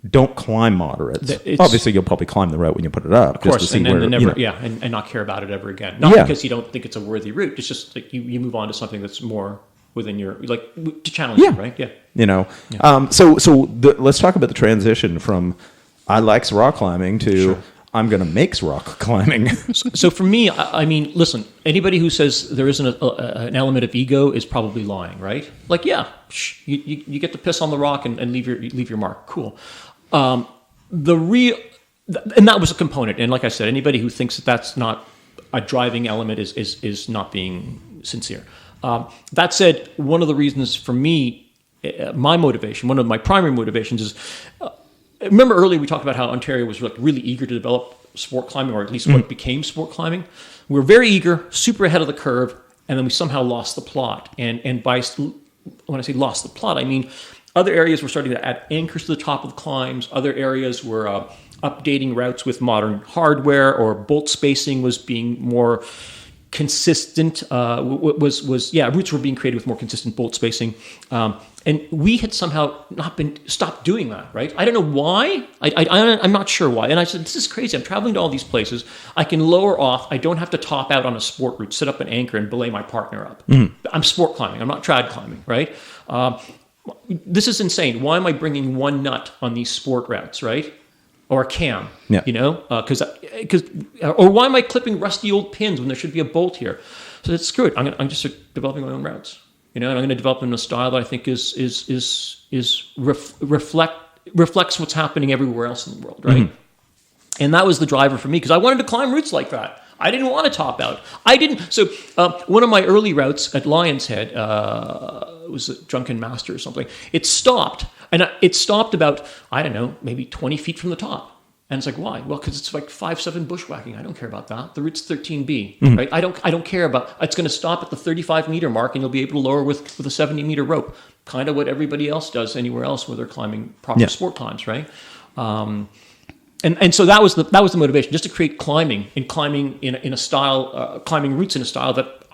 don't climb moderates. Obviously, you'll probably climb the route when you put it up, of course, just to see and where, never, and not care about it ever again. Not because you don't think it's a worthy route. It's just like you move on to something that's more within your to challenge you, right? Yeah. Let's talk about the transition from I likes rock climbing to I'm going to make rock climbing. So for me, I mean, listen, anybody who says there isn't an element of ego is probably lying, right? You get to piss on the rock and leave your mark. Cool. And that was a component. And like I said, anybody who thinks that that's not a driving element is not being sincere. That said, one of the reasons for me, my motivation, one of my primary motivations is, remember earlier we talked about how Ontario was really eager to develop sport climbing, or at least what became sport climbing. We were very eager, super ahead of the curve, and then we somehow lost the plot. And by when I say lost the plot, I mean other areas were starting to add anchors to the top of the climbs. Other areas were updating routes with modern hardware, or bolt spacing was being more consistent. Routes were being created with more consistent bolt spacing. And we had somehow stopped doing that, right? I don't know why. I'm not sure why. And I said, this is crazy. I'm traveling to all these places. I can lower off. I don't have to top out on a sport route, set up an anchor, and belay my partner up. I'm sport climbing. I'm not trad climbing, right? This is insane. Why am I bringing one nut on these sport routes, right? Or a cam, or why am I clipping rusty old pins when there should be a bolt here? So that's screw it. I'm just developing my own routes, and I'm going to develop them in a style that I think reflects what's happening everywhere else in the world, right? And that was the driver for me, because I wanted to climb routes like that. I didn't want to top out. So one of my early routes at Lion's Head, it was a Drunken Master or something. It stopped. And it stopped about, I don't know, maybe 20 feet from the top. And it's like, why? Well, because it's 5.7 bushwhacking. I don't care about that. The route's 13B, right? I don't care about. It's going to stop at the 35 meter mark, and you'll be able to lower with a 70 meter rope. Kind of what everybody else does anywhere else where they're climbing proper sport climbs, right? And so that was the motivation, just to create climbing in a style, climbing routes in a style that,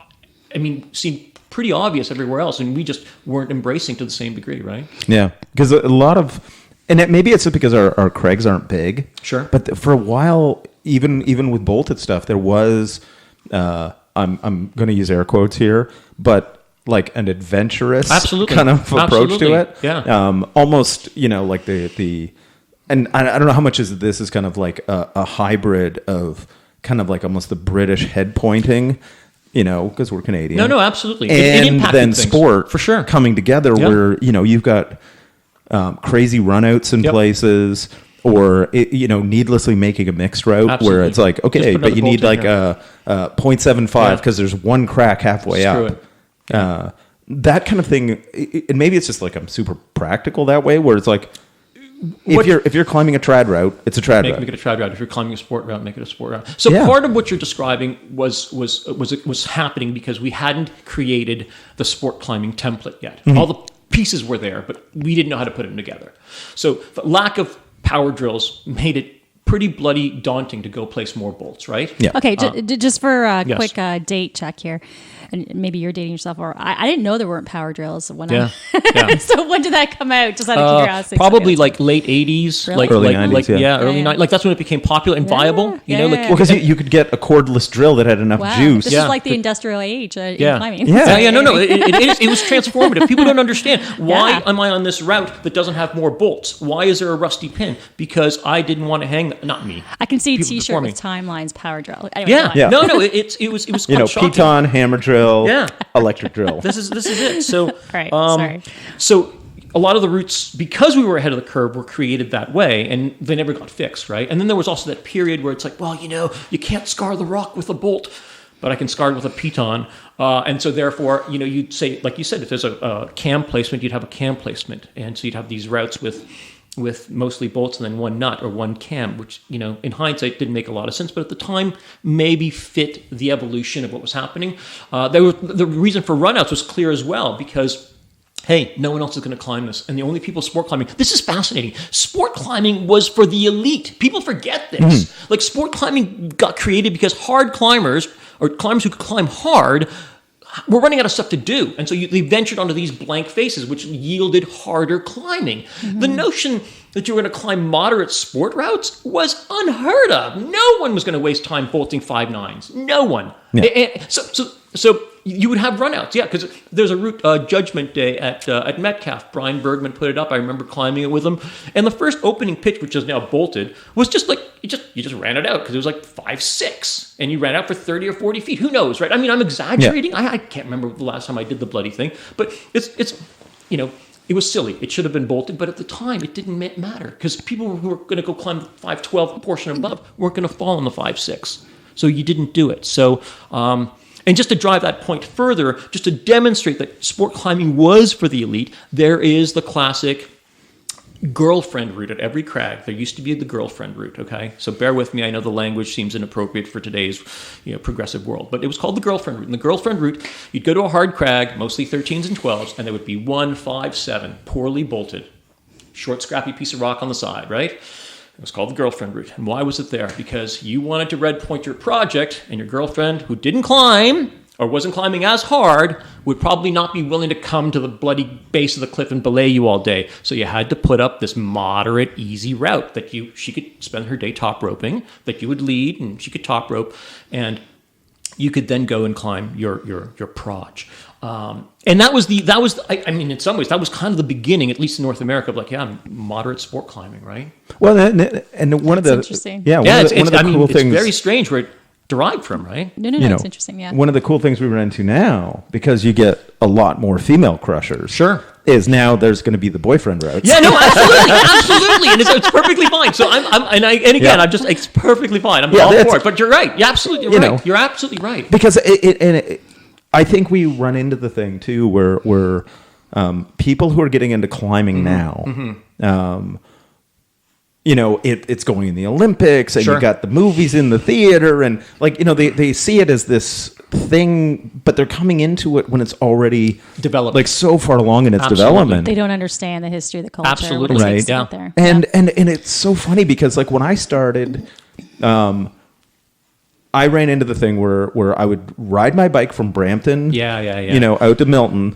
seemed pretty obvious everywhere else, and we just weren't embracing to the same degree, right? Yeah, because a lot of, and maybe it's because our crags aren't big. Sure. But for a while, even with bolted stuff, there was, I'm going to use air quotes here, but like an adventurous kind of approach to it. Yeah. Almost, like the, and I don't know how much this is kind of like a hybrid of kind of like almost the British head pointing, because we're Canadian. No, absolutely. And then things, sport for sure coming together where, you've got crazy runouts in places, or, needlessly making a mixed route where it's like, okay, but you need like a 0.75 because there's one crack halfway up. That kind of thing. And maybe it's just like I'm super practical that way, where it's like, if you're climbing a trad route, it's a trad route. Make it a trad route. If you're climbing a sport route, make it a sport route. So part of what you're describing was happening because we hadn't created the sport climbing template yet. All the pieces were there, but we didn't know how to put them together. So the lack of power drills made it pretty bloody daunting to go place more bolts, right? Yeah. Okay, just for a quick date check here. and maybe you're dating yourself, or I didn't know there weren't power drills when Yeah. So when did that come out? Just out of curiosity. Probably like late 80s, Really? like Early like 90s, yeah. early Yeah. 90s. Like that's when it became popular and viable. You know, like Well, because you could get a cordless drill that had enough Wow. juice. This Yeah. is like the industrial age in Yeah. climbing. Yeah. No. It was transformative. People don't understand why Yeah. am I on this route that doesn't have more bolts? Why is there a rusty pin? Because I didn't want to hang. Not me. I can see a People T-shirt with performing. timelines power drill. Anyway, Yeah. go on. Yeah. No. It was You know, shocking. piton, hammer drill, Yeah. electric drill. This is it. So, Right, sorry. So a lot of the routes, because we were ahead of the curve, were created that way, and they never got fixed, right? And then there was also that period where it's like, well, you can't scar the rock with a bolt, but I can scar it with a piton. And so therefore, you'd say, like you said, if there's a cam placement, you'd have a cam placement. And so you'd have these routes with mostly bolts and then one nut or one cam, which, in hindsight didn't make a lot of sense, but at the time maybe fit the evolution of what was happening. The reason for runouts was clear as well, because hey, no one else is going to climb this. And the only people sport climbing, this is fascinating. Sport climbing was for the elite. People forget this. Like sport climbing got created because hard climbers, or climbers who could climb hard, were running out of stuff to do. And so they ventured onto these blank faces, which yielded harder climbing. The notion that you were going to climb moderate sport routes was unheard of. No one was going to waste time bolting 5.9s. No one. Yeah. So you would have runouts, yeah, because there's a route Judgment Day at Metcalfe. Brian Bergman put it up. I remember climbing it with him. And the first opening pitch, which is now bolted, was just like you just ran it out because it was like 5.6, and you ran out for 30 or 40 feet. Who knows, right? I mean, I'm exaggerating. Yeah. I can't remember the last time I did the bloody thing, but it's it was silly. It should have been bolted, but at the time it didn't matter because people who were going to go climb the 5.12 portion above weren't going to fall on the 5.6. So you didn't do it. So, and just to drive that point further, just to demonstrate that sport climbing was for the elite, there is the classic girlfriend route at every crag. There used to be the girlfriend route, okay? So bear with me. I know the language seems inappropriate for today's progressive world, but it was called the girlfriend route. And the girlfriend route, you'd go to a hard crag, mostly 13s and 12s, and there would be 1, 5, 7, poorly bolted, short, scrappy piece of rock on the side, right? It was called the girlfriend route. And why was it there? Because you wanted to red point your project, and your girlfriend, who didn't climb or wasn't climbing as hard, would probably not be willing to come to the bloody base of the cliff and belay you all day. So you had to put up this moderate, easy route that she could spend her day top roping, that you would lead, and she could top rope, and you could then go and climb your proj. And that was I mean, in some ways, that was kind of the beginning, at least in North America, of like, moderate sport climbing, right? Well, and one of the interesting. one of the cool things. It's very strange where it derived from, right? No, it's interesting, yeah. One of the cool things we run into now, because you get a lot more female crushers, Sure, is now there's going to be the boyfriend routes. Yeah, no, absolutely, and it's perfectly fine. So it's perfectly fine. I'm all for it. But you're right. You're absolutely right. You're absolutely right. Because I think we run into the thing too, where people who are getting into climbing now. It's going in the Olympics, and you got the movies in the theater, and they see it as this thing, but they're coming into it when it's already developed, like so far along in its development. They don't understand the history of the culture. Absolutely, what it right? takes to Yeah. get there. And it's so funny because like when I started, I ran into the thing where I would ride my bike from Brampton, out to Milton.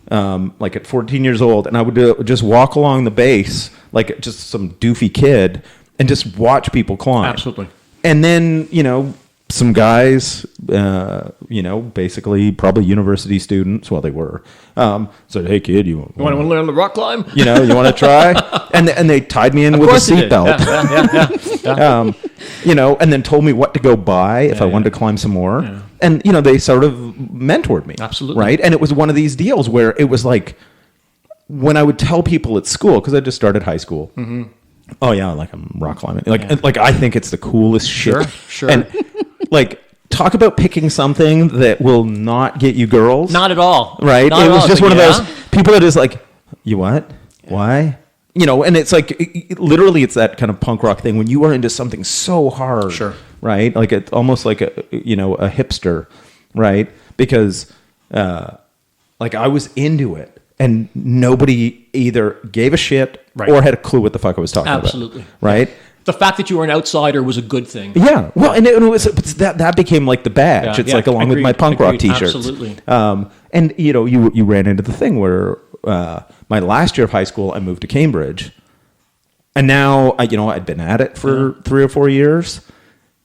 Like at 14 years old, and I would just walk along the base like just some doofy kid and just watch people climb. Absolutely. And then, some guys, basically probably university students, well, they were, said, "Hey, kid, you want to learn the rock climb? You want to try?" And they tied me in with a seatbelt. Yeah. And then told me what to go buy if I wanted to climb some more. Yeah. And, they sort of mentored me. Absolutely. Right? And it was one of these deals where it was like, when I would tell people at school, because I just started high school, oh, yeah, like I'm rock climbing. Like I think it's the coolest shit. Sure. And, like, talk about picking something that will not get you girls. Not at all. Right? Not it at was all. just one of those people that is like, you what? Yeah. Why? And it's like, literally, it's that kind of punk rock thing when you are into something so hard. Sure. Right? Like, it's almost like a hipster, right? Because, like, I was into it, and nobody either gave a shit or had a clue what the fuck I was talking about. Absolutely. Right? The fact that you were an outsider was a good thing. Yeah, well, and it was that became like the badge. It's like along with my punk rock T-shirts. Absolutely. And you ran into the thing where my last year of high school, I moved to Cambridge, and now I'd been at it for 3 or 4 years,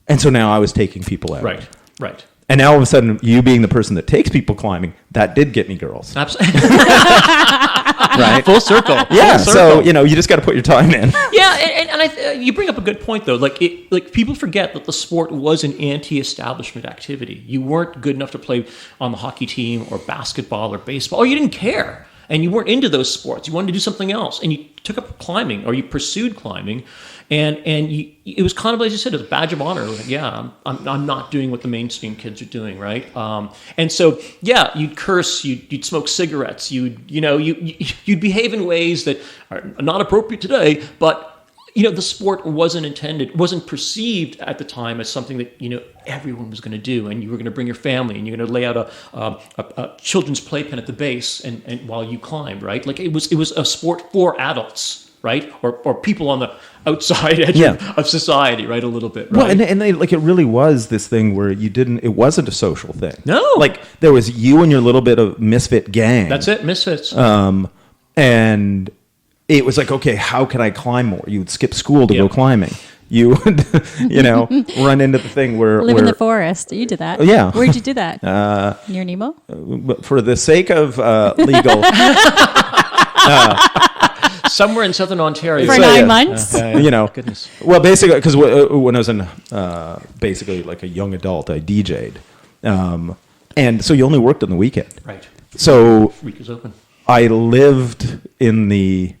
and so now I was taking people out. Right. And now all of a sudden, you being the person that takes people climbing, that did get me girls. Absolutely. Right? Full circle. Yeah. Full circle. So you just got to put your time in. Yeah, and you bring up a good point though. Like people forget that the sport was an anti-establishment activity. You weren't good enough to play on the hockey team or basketball or baseball, or you didn't care, and you weren't into those sports. You wanted to do something else, and you took up climbing or you pursued climbing. And it was kind of, as you said, it was a badge of honor. Like, yeah, I'm not doing what the mainstream kids are doing, right? And so, yeah, you'd curse, you'd smoke cigarettes, you'd behave in ways that are not appropriate today. But the sport wasn't perceived at the time as something that everyone was going to do, and you were going to bring your family, and you're going to lay out a children's playpen at the base, and while you climbed, right? Like it was a sport for adults. Right, or people on the outside edge of society, right? A little bit, right? Well, and it really was this thing where it wasn't a social thing. No, like there was you and your little bit of misfit gang. That's it, misfits. And it was like, okay, how can I climb more? You would skip school to go climbing. You would, run into the thing where live in the forest. You did that. Yeah. Where'd you do that? Near Nemo. For the sake of legal. Somewhere in southern Ontario. For 9 months? Goodness. Well, basically, because when I was in basically like a young adult, I DJ'd. And so you only worked on the weekend. Right. So Week is open. I lived in the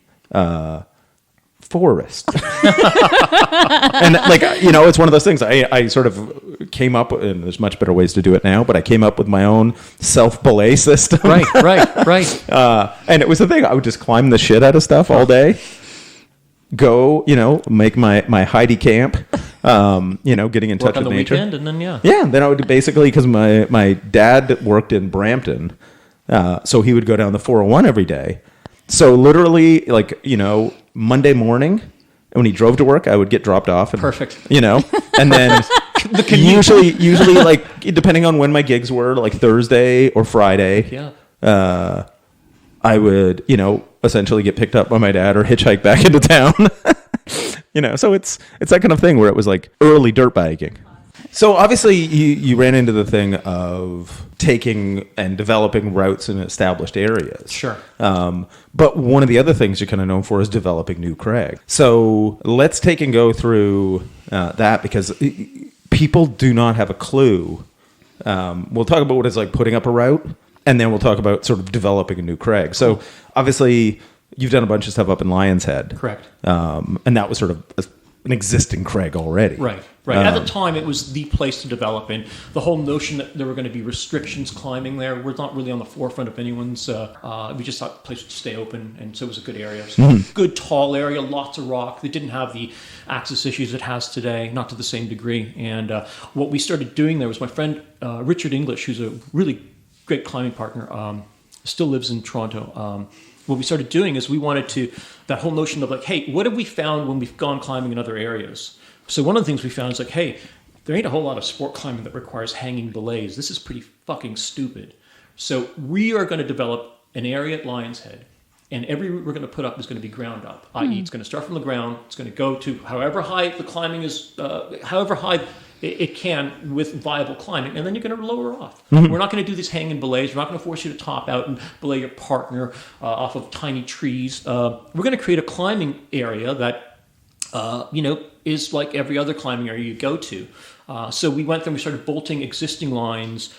forest. And it's one of those things. I sort of came up, and there's much better ways to do it now, but I came up with my own self-belay system. Right. And it was the thing. I would just climb the shit out of stuff all day. Go, make my Heidi camp, getting in touch with nature. Work on the weekend, and then, Yeah, then I would basically, because my dad worked in Brampton, so he would go down the 401 every day. So literally, Monday morning, when he drove to work, I would get dropped off. And, perfect. And then usually, depending on when my gigs were, like Thursday or Friday, I would, essentially get picked up by my dad or hitchhike back into town. So it's that kind of thing where it was like early dirt biking. So obviously you ran into the thing of taking and developing routes in established areas. Sure. But one of the other things you're kind of known for is developing new crags. So let's take and go through that, because people do not have a clue. We'll talk about what it's like putting up a route, and then we'll talk about sort of developing a new crag. So obviously you've done a bunch of stuff up in Lion's Head. Correct. And that was sort of an existing crag already. Right. At the time, it was the place to develop in. The whole notion that there were going to be restrictions climbing there was not really on the forefront of anyone's. We just thought the place would stay open, and so it was a good area. So good, tall area, lots of rock. They didn't have the access issues it has today, not to the same degree. And what we started doing there was my friend Richard English, who's a really great climbing partner, still lives in Toronto. What we started doing is we wanted to, that whole notion of like, hey, what have we found when we've gone climbing in other areas? So one of the things we found is like, hey, there ain't a whole lot of sport climbing that requires hanging belays. This is pretty fucking stupid. So we are going to develop an area at Lion's Head, and every route we're going to put up is going to be ground up, i.e. it's going to start from the ground, it's going to go to however high the climbing is, however high it can with viable climbing, and then you're going to lower off. We're not going to do these hanging belays. We're not going to force you to top out and belay your partner off of tiny trees. We're going to create a climbing area that, is like every other climbing area you go to. So we went there and we started bolting existing lines,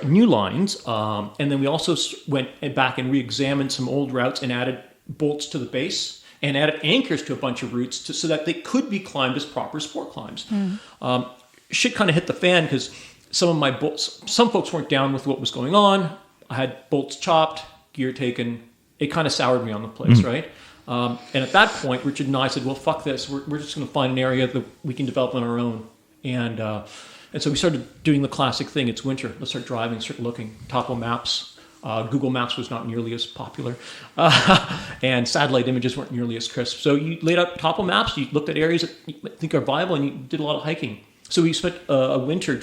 new lines, and then we also went back and re-examined some old routes and added bolts to the base and added anchors to a bunch of routes so that they could be climbed as proper sport climbs. Shit kind of hit the fan because some folks weren't down with what was going on. I had bolts chopped, gear taken. It kind of soured me on the place, right? And at that point, Richard and I said, well, fuck this. We're just going to find an area that we can develop on our own. And so we started doing the classic thing. It's winter. Let's start driving, start looking, topo maps. Google Maps was not nearly as popular, and satellite images weren't nearly as crisp. So you laid out topo maps, you looked at areas that you think are viable, and you did a lot of hiking. So we spent a winter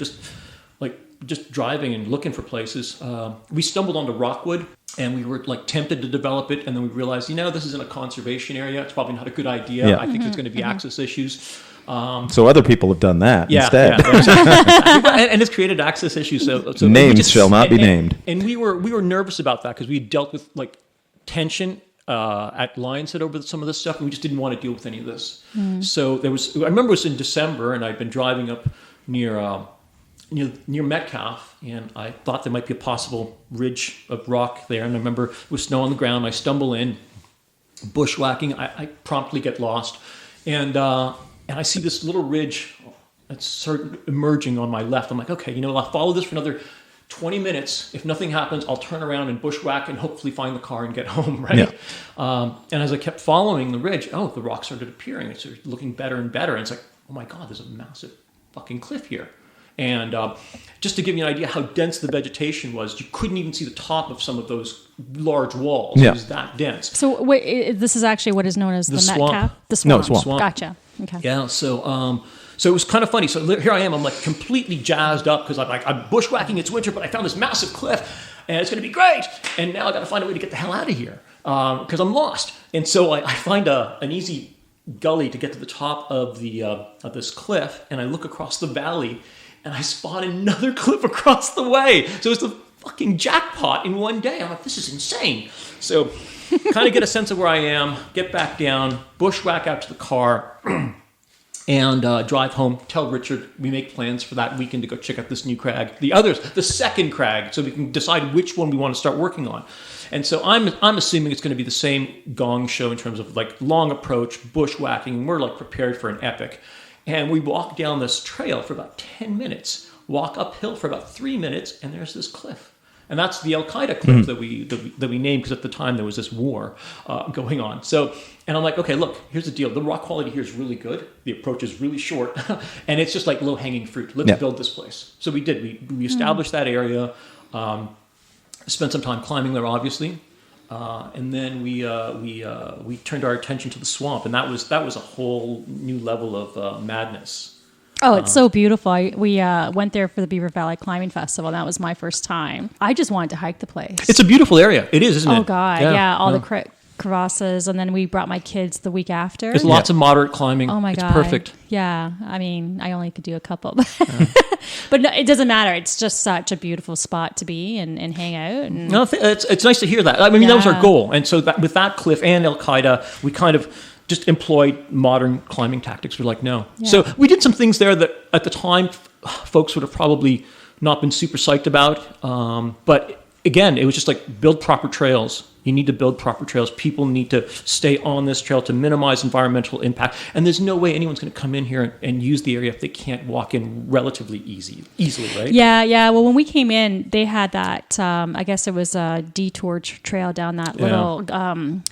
just driving and looking for places. We stumbled onto Rockwood, and we were like tempted to develop it, and then we realized, this isn't a conservation area. It's probably not a good idea. Yeah. I think there's going to be access issues. So other people have done that instead. Yeah. and it's created access issues. So names shall not be named. And we were nervous about that because we dealt with like tension at Lionshead over some of this stuff, and we just didn't want to deal with any of this. So I remember it was in December, and I'd been driving up near Metcalfe, and I thought there might be a possible ridge of rock there. And I remember with snow on the ground, I stumble in, bushwhacking. I promptly get lost, and I see this little ridge that's sort of emerging on my left. I'm like, okay, I'll follow this for another 20 minutes. If nothing happens, I'll turn around and bushwhack and hopefully find the car and get home, right? Yeah. And as I kept following the ridge, the rock started appearing. It started looking better and better. And it's like, oh my God, there's a massive fucking cliff here. And just to give you an idea how dense the vegetation was, you couldn't even see the top of some of those large walls. Yeah. It was that dense. So this is actually what is known as the swamp. Metcalfe? The swamp. No, swamp. Gotcha. Okay. Yeah, so it was kind of funny. So here I am. I'm like completely jazzed up because I'm bushwhacking. It's winter, but I found this massive cliff, and it's going to be great. And now I got to find a way to get the hell out of here because I'm lost. And so I find an easy gully to get to the top of this cliff, and I look across the valley, and I spot another cliff across the way. So it's the fucking jackpot in one day. I'm like, this is insane. So kind of get a sense of where I am, get back down, bushwhack out to the car, and drive home, tell Richard we make plans for that weekend to go check out this new crag. The second crag, so we can decide which one we want to start working on. And so I'm assuming it's going to be the same gong show in terms of like long approach, bushwhacking, and we're like prepared for an epic. And we walk down this trail for about 10 minutes, walk uphill for about 3 minutes, and there's this cliff. And that's the Qaeda Cliffs that we named because at the time there was this war going on. So, and I'm like, okay, look, here's the deal. The rock quality here is really good. The approach is really short, and it's just like low-hanging fruit. Let's build this place. So we did. We established that area. Spent some time climbing there, obviously, and then we turned our attention to the swamp, and that was a whole new level of madness. Oh, it's so beautiful. We went there for the Beaver Valley Climbing Festival, and that was my first time. I just wanted to hike the place. It's a beautiful area. It is, isn't it? Oh, God. Yeah, all the crevasses, and then we brought my kids the week after. There's lots of moderate climbing. Oh, my God. It's perfect. Yeah. I mean, I only could do a couple. But no, it doesn't matter. It's just such a beautiful spot to be and hang out. And no, it's nice to hear that. I mean, that was our goal. And so with that cliff and Qaeda, we kind of just employed modern climbing tactics. We're like, no. Yeah. So we did some things there that at the time folks would have probably not been super psyched about. But again, it was just like build proper trails. You need to build proper trails. People need to stay on this trail to minimize environmental impact. And there's no way anyone's going to come in here and use the area if they can't walk in relatively easily, right? Yeah. Well, when we came in, they had that, I guess it was a detour trail down that little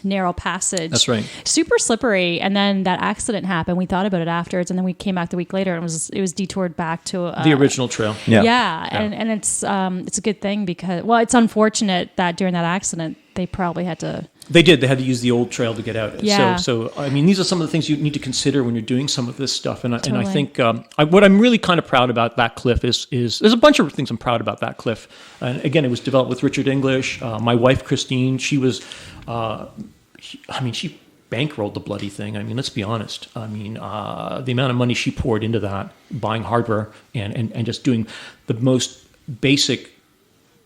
narrow passage. That's right. Super slippery. And then that accident happened. We thought about it afterwards, and then we came back the week later, and it was detoured back to the original trail. Yeah. And it's a good thing because, well, it's unfortunate that during that accident, they probably had to... They did. They had to use the old trail to get out. Yeah. So I mean, these are some of the things you need to consider when you're doing some of this stuff. And I think what I'm really kind of proud about that cliff is there's a bunch of things I'm proud about that cliff. And again, it was developed with Richard English. My wife, Christine, she was... she bankrolled the bloody thing. I mean, let's be honest. I mean, the amount of money she poured into that, buying hardware and just doing the most basic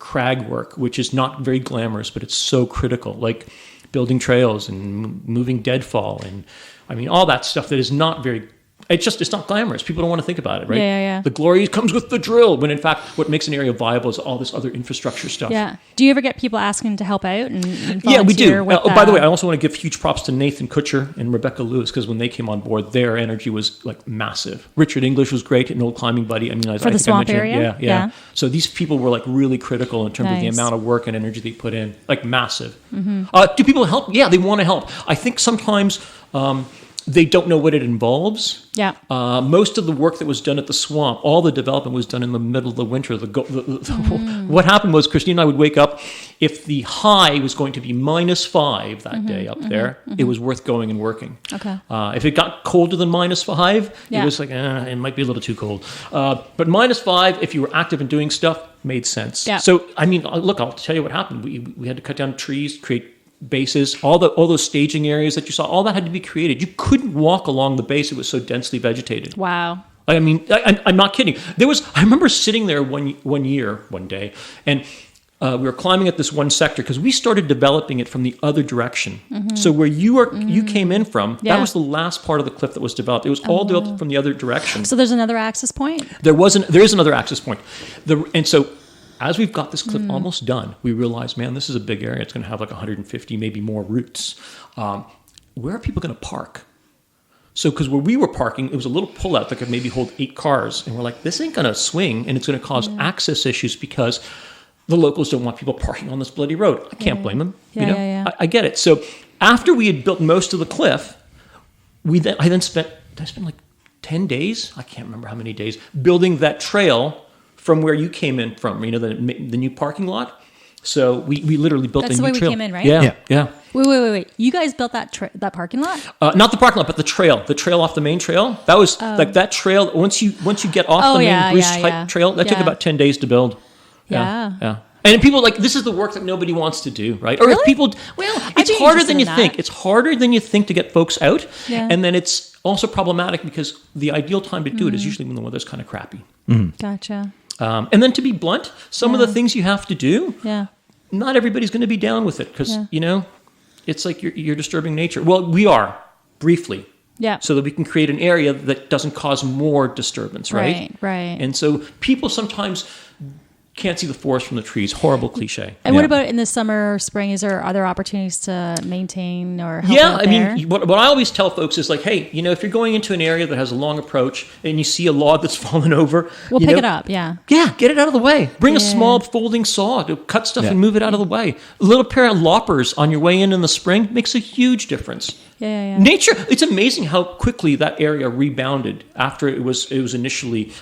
crag work, which is not very glamorous, but it's so critical, like building trails and moving deadfall and I mean all that stuff that is not very, it's not glamorous. People don't want to think about it, right? Yeah. The glory comes with the drill, when in fact what makes an area viable is all this other infrastructure stuff. Yeah. Do you ever get people asking to help out and yeah, we do. with, by the way, I also want to give huge props to Nathan Kutcher and Rebecca Lewis, because when they came on board, their energy was like massive. Richard English was great, an old climbing buddy. I mean, I for the swamp area? Yeah. So these people were like really critical in terms of the Nice. amount of work and energy they put in, like massive. Do people help? Yeah, they want to help. I think sometimes they don't know what it involves. Yeah. Most of the work that was done at the swamp, all the development was done in the middle of the winter. What happened was Christine and I would wake up. If the high was going to be -5 that day up there, it was worth going and working. Okay. If it got colder than -5, Yeah. it was like, it might be a little too cold. But -5, if you were active and doing stuff, made sense. Yeah. So, I mean, look, I'll tell you what happened. We had to cut down trees, create bases, all those staging areas that you saw, all that had to be created. You couldn't walk along the base; it was so densely vegetated. Wow. I mean, I'm not kidding. I remember sitting there one day, and we were climbing at this one sector because we started developing it from the other direction. So where you came in from, Yeah. that was the last part of the cliff that was developed. It was all developed from the other direction. So there's another access point? There is another access point, and so. As we've got this cliff almost done, we realized, man, this is a big area. It's going to have like 150, maybe more routes. Where are people going to park? So, because where we were parking, it was a little pullout that could maybe hold 8 cars. And we're like, this ain't going to swing, and it's going to cause access issues because the locals don't want people parking on this bloody road. I can't blame them. Yeah. I get it. So, after we had built most of the cliff, I spent like 10 days? I can't remember how many days, building that trail from where you came in from, the new parking lot. So we literally built That's a the new way we trail. came in, right? Yeah. Wait. You guys built that parking lot? Not the parking lot, but the trail off the main trail. That was like that trail. Once you get off the main Bruce type trail, that took about 10 days to build. Yeah. And people this is the work that nobody wants to do, right? Or Really? if people, it's harder than you think. That. It's harder than you think to get folks out. Yeah. And then it's also problematic because the ideal time to do it is usually when the weather's kind of crappy. Gotcha. And then to be blunt, some of the things you have to do, not everybody's going to be down with it because, it's like you're disturbing nature. Well, we are, briefly. Yeah. So that we can create an area that doesn't cause more disturbance, right? Right. And so people sometimes can't see the forest from the trees. Horrible cliche. And what about in the summer or spring? Is there other opportunities to maintain or help out I there? mean, what I always tell folks is like, hey, if you're going into an area that has a long approach and you see a log that's fallen over, We'll pick it up, yeah. Yeah, get it out of the way. Bring a small folding saw to cut stuff and move it out of the way. A little pair of loppers on your way in the spring makes a huge difference. Yeah. Nature, it's amazing how quickly that area rebounded after it was initially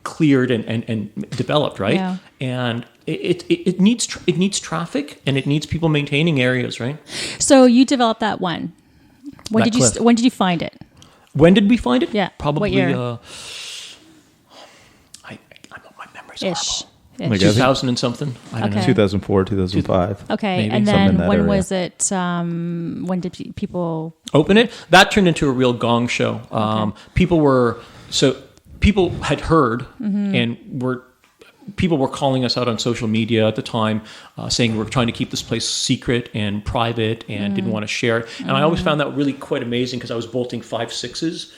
cleared and developed, right? Yeah. And it needs traffic and it needs people maintaining areas, right? So you developed that one. When did you find it? When did we find it? Yeah. Probably. What year? My memory's Ish. horrible. 2000 and something. I don't know. 2004, 2005. Okay, Maybe. and Something in then that when area. was it? When did people Open it? That turned into a real gong show. People had heard and people were calling us out on social media at the time, saying we're trying to keep this place secret and private and didn't want to share it. And I always found that really quite amazing because I was bolting 5.6s,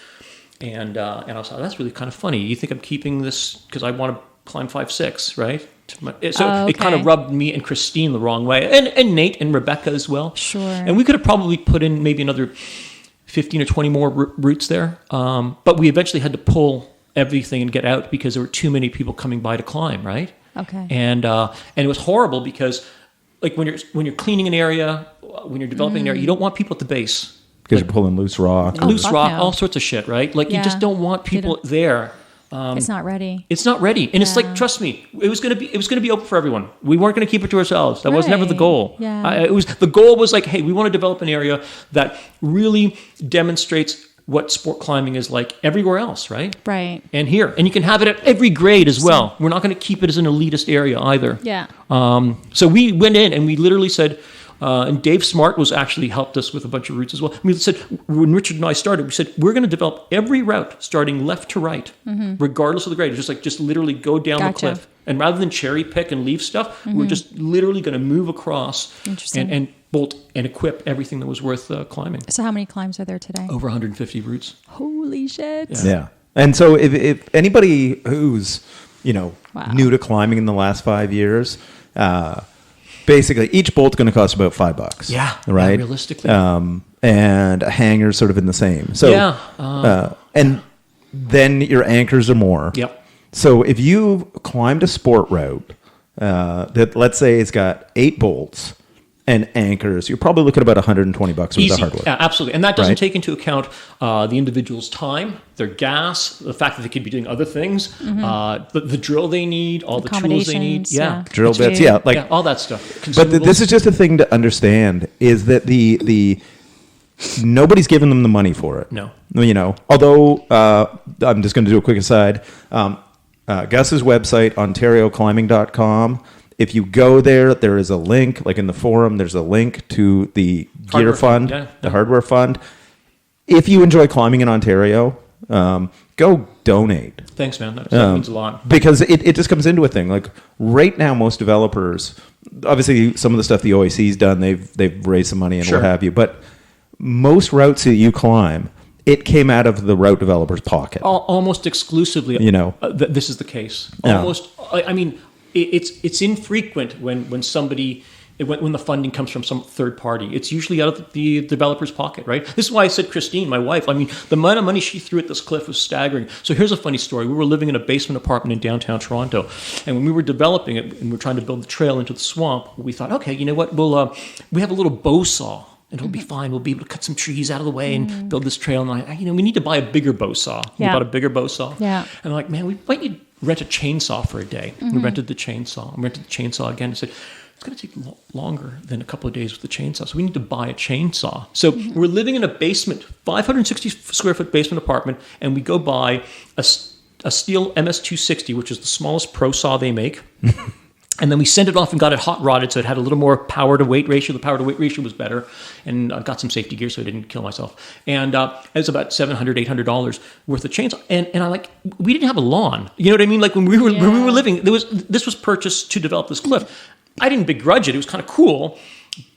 and I was like, that's really kind of funny. You think I'm keeping this because I want to climb 5.6, right? So it kind of rubbed me and Christine the wrong way, and Nate and Rebecca as well. Sure. And we could have probably put in maybe another 15 or 20 more routes there, but we eventually had to pull everything and get out because there were too many people coming by to climb, right? Okay. And it was horrible because, like when you're cleaning an area, when you're developing an area, you don't want people at the base Because you're pulling loose rock. Oh, loose fuck rock, no. all sorts of shit, right? Like you just don't want people there. it's not ready. It's not ready, and it's like, trust me, it was gonna be open for everyone. We weren't gonna keep it to ourselves. That was never the Right. goal. Yeah. The goal was like, hey, we want to develop an area that really demonstrates what sport climbing is like everywhere else, right? Right. And here, and you can have it at every grade as well. We're not going to keep it as an elitist area either. Yeah. So we went in and we literally said, and Dave Smart was actually helped us with a bunch of routes as well. We said, when Richard and I started, we said, we're going to develop every route starting left to right, regardless of the grade. It's just literally go down the cliff. And rather than cherry pick and leave stuff, we're just literally going to move across and bolt and equip everything that was worth climbing. So how many climbs are there today? Over 150 routes. Holy shit. Yeah. And so if anybody who's, new to climbing in the last 5 years, basically each bolt's going to cost about $5. Yeah. Right. Yeah, realistically. And a hanger's sort of in the same. So, and then your anchors are more. Yep. So if you climbed a sport route, that let's say it's got 8 bolts, and anchors, you're probably looking at about $120 worth Easy. of hardware. Yeah, absolutely. And that doesn't Right. take into account the individual's time, their gas, the fact that they could be doing other things, the drill they need, all the tools they need. Accommodations, yeah. Drill Food. bits, yeah, like. Yeah, all that stuff. But this Consumables. is just a thing to understand: is that the nobody's giving them the money for it. No. Although I'm just going to do a quick aside. Gus's website, OntarioClimbing.com. If you go there, there is a link, like in the forum, there's a link to the Hardware gear fund, fund, yeah. the hardware fund. If you enjoy climbing in Ontario, go donate. Thanks, man. That means a lot. Because it just comes into a thing. Like right now, most developers, obviously some of the stuff the OAC's done, they've raised some money and Sure. what have you. But most routes that you climb, it came out of the route developer's pocket. Almost exclusively, this is the case. Yeah. Almost, I mean, it's infrequent when somebody when the funding comes from some third party. It's usually out of the developer's pocket, right? This is why I said Christine, my wife. I mean, the amount of money she threw at this cliff was staggering. So here's a funny story. We were living in a basement apartment in downtown Toronto, and when we were developing it and we were trying to build the trail into the swamp, we thought, okay, you know what? We have a little bow saw. And it'll be fine. We'll be able to cut some trees out of the way and build this trail. And we need to buy a bigger bow saw. We Yeah. bought a bigger bow saw. Yeah. And I'm like, man, we might need to rent a chainsaw for a day. We rented the chainsaw. And rented the chainsaw again and said, it's going to take longer than a couple of days with the chainsaw. So we need to buy a chainsaw. So we're living in a basement, 560 square foot basement apartment. And we go buy a steel MS-260, which is the smallest pro saw they make. And then we sent it off and got it hot rodded, so it had a little more power to weight ratio. The power to weight ratio was better, and I got some safety gear so I didn't kill myself. And it was about $700, $800 worth of chainsaw. And I'm like, we didn't have a lawn. You know what I mean? Like when we were living, this was purchased to develop this cliff. I didn't begrudge it. It was kind of cool,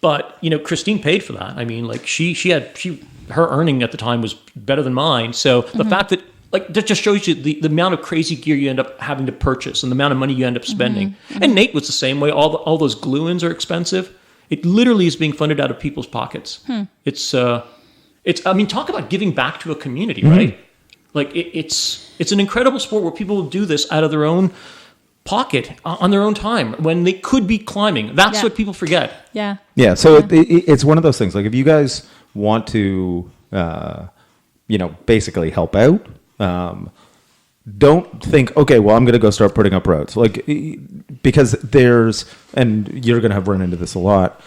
but Christine paid for that. I mean, like her earning at the time was better than mine. So the fact that that just shows you the amount of crazy gear you end up having to purchase and the amount of money you end up spending. And Nate was the same way. All those glue-ins are expensive. It literally is being funded out of people's pockets. It's I mean, talk about giving back to a community, right? Like it's an incredible sport where people will do this out of their own pocket on their own time when they could be climbing. That's what people forget. Yeah. Yeah. So it's one of those things. Like if you guys want to, basically help out, don't think, okay, well, I'm going to go start putting up roads. Like, because and you're going to have run into this a lot.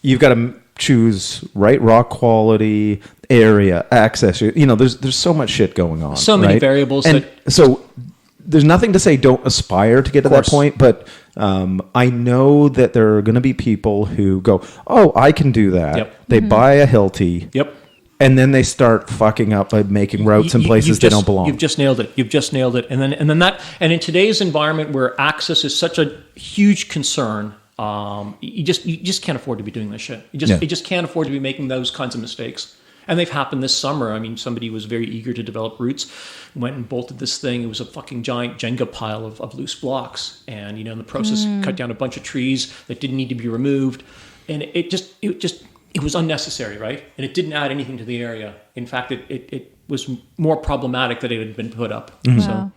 You've got to choose right rock quality, area, access. There's so much shit going on. So many variables. And so there's nothing to say don't aspire to get to that point, but I know that there are going to be people who go, oh, I can do that. Yep. They buy a Hilti. Yep. And then they start fucking up by making routes in places they don't belong. You've just nailed it. And then in today's environment where access is such a huge concern, you just can't afford to be doing this shit. You just can't afford to be making those kinds of mistakes. And they've happened this summer. I mean, somebody was very eager to develop routes, went and bolted this thing. It was a fucking giant Jenga pile of loose blocks. And, in the process, cut down a bunch of trees that didn't need to be removed. And it was unnecessary, right? And it didn't add anything to the area. In fact, it was more problematic that it had been put up. Wow. So,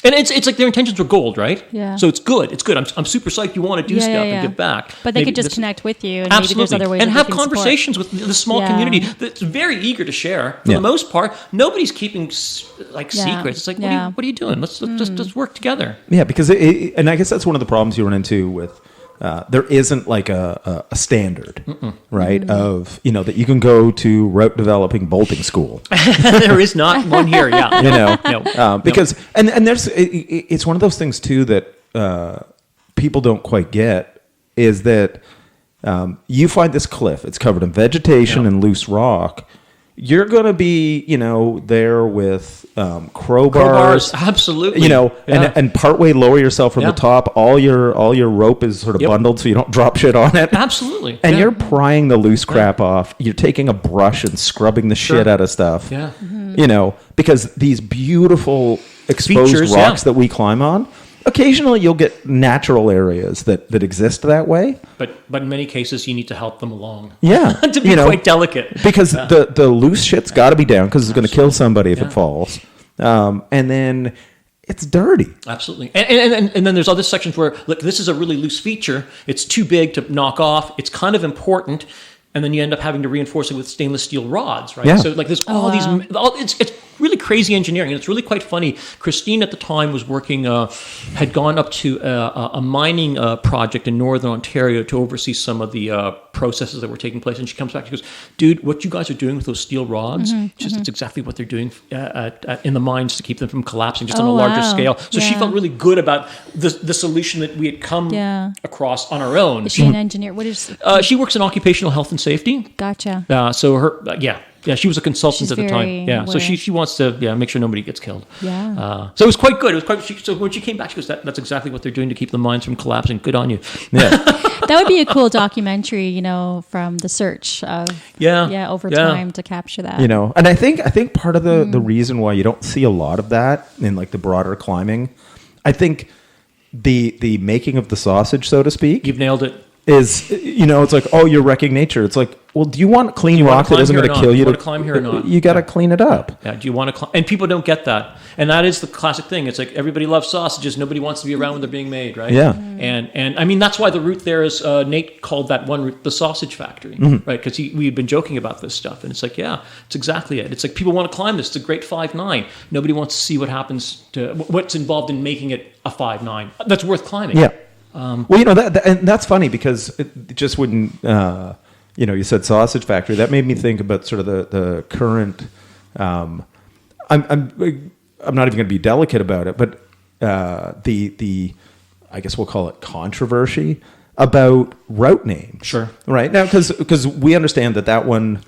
and it's like their intentions were gold, right? Yeah. So it's good. It's good. I'm super psyched you want to do stuff and give back. But they could just connect with you, and absolutely. maybe there's other ways and that have they can conversations with the small community that's very eager to share. For the most part, nobody's keeping secrets. It's like, what are you doing? Let's just work together. Yeah, because and I guess that's one of the problems you run into with. There isn't like a standard, right? Of that you can go to route developing bolting school. There is not one here. Yeah, because and there's it's one of those things too that people don't quite get is that you find this cliff. It's covered in vegetation and loose rock. You're going to be, there with crowbars. Absolutely. And partway lower yourself from the top. All your rope is sort of bundled so you don't drop shit on it. Absolutely. And you're prying the loose crap off. You're taking a brush and scrubbing the shit out of stuff. Yeah. Because these beautiful exposed features, rocks that we climb on, occasionally you'll get natural areas that exist that way. But in many cases, you need to help them along. Yeah. To be quite delicate. Because the loose shit's got to be down because it's going to kill somebody if it falls. And then it's dirty. Absolutely. And then there's other sections where, look, this is a really loose feature. It's too big to knock off. It's kind of important. And then you end up having to reinforce it with stainless steel rods, right? Yeah. So like there's all these, it's really crazy engineering. And it's really quite funny. Christine at the time was working, had gone up to a mining project in Northern Ontario to oversee some of the processes that were taking place. And she comes back, she goes, dude, what you guys are doing with those steel rods, it's exactly what they're doing in the mines to keep them from collapsing just on a larger scale. So she felt really good about the solution that we had come across on our own. Is she an engineer? What is? She works in occupational health and safety. Gotcha. So her, she was a consultant at the time. Yeah, aware. so she wants to make sure nobody gets killed. Yeah. So it was quite good. So when she came back, she goes, "That's exactly what they're doing to keep the mines from collapsing. Good on you." Yeah. That would be a cool documentary, from the search of over time to capture that. And I think part of the reason why you don't see a lot of that in like the broader climbing, I think the making of the sausage, so to speak, You've nailed it. is, it's like, oh, you're wrecking nature. It's like, well, do you want clean rock that isn't going to kill you? Do you want to climb here or not? You got to clean it up. Yeah. Do you want to climb? And people don't get that. And that is the classic thing. It's like everybody loves sausages. Nobody wants to be around when they're being made, right? Yeah. And I mean, that's why the route there is, Nate called that one route the sausage factory, right? Because we had been joking about this stuff. And it's like, yeah, it's exactly it. It's like people want to climb this. It's a great 5.9. Nobody wants to see what happens to what's involved in making it a 5.9. That's worth climbing. Yeah. And that's funny because it just wouldn't, you said sausage factory. That made me think about sort of the current, I'm not even going to be delicate about it, but the I guess we'll call it controversy about route names. Sure. Right now, because we understand that one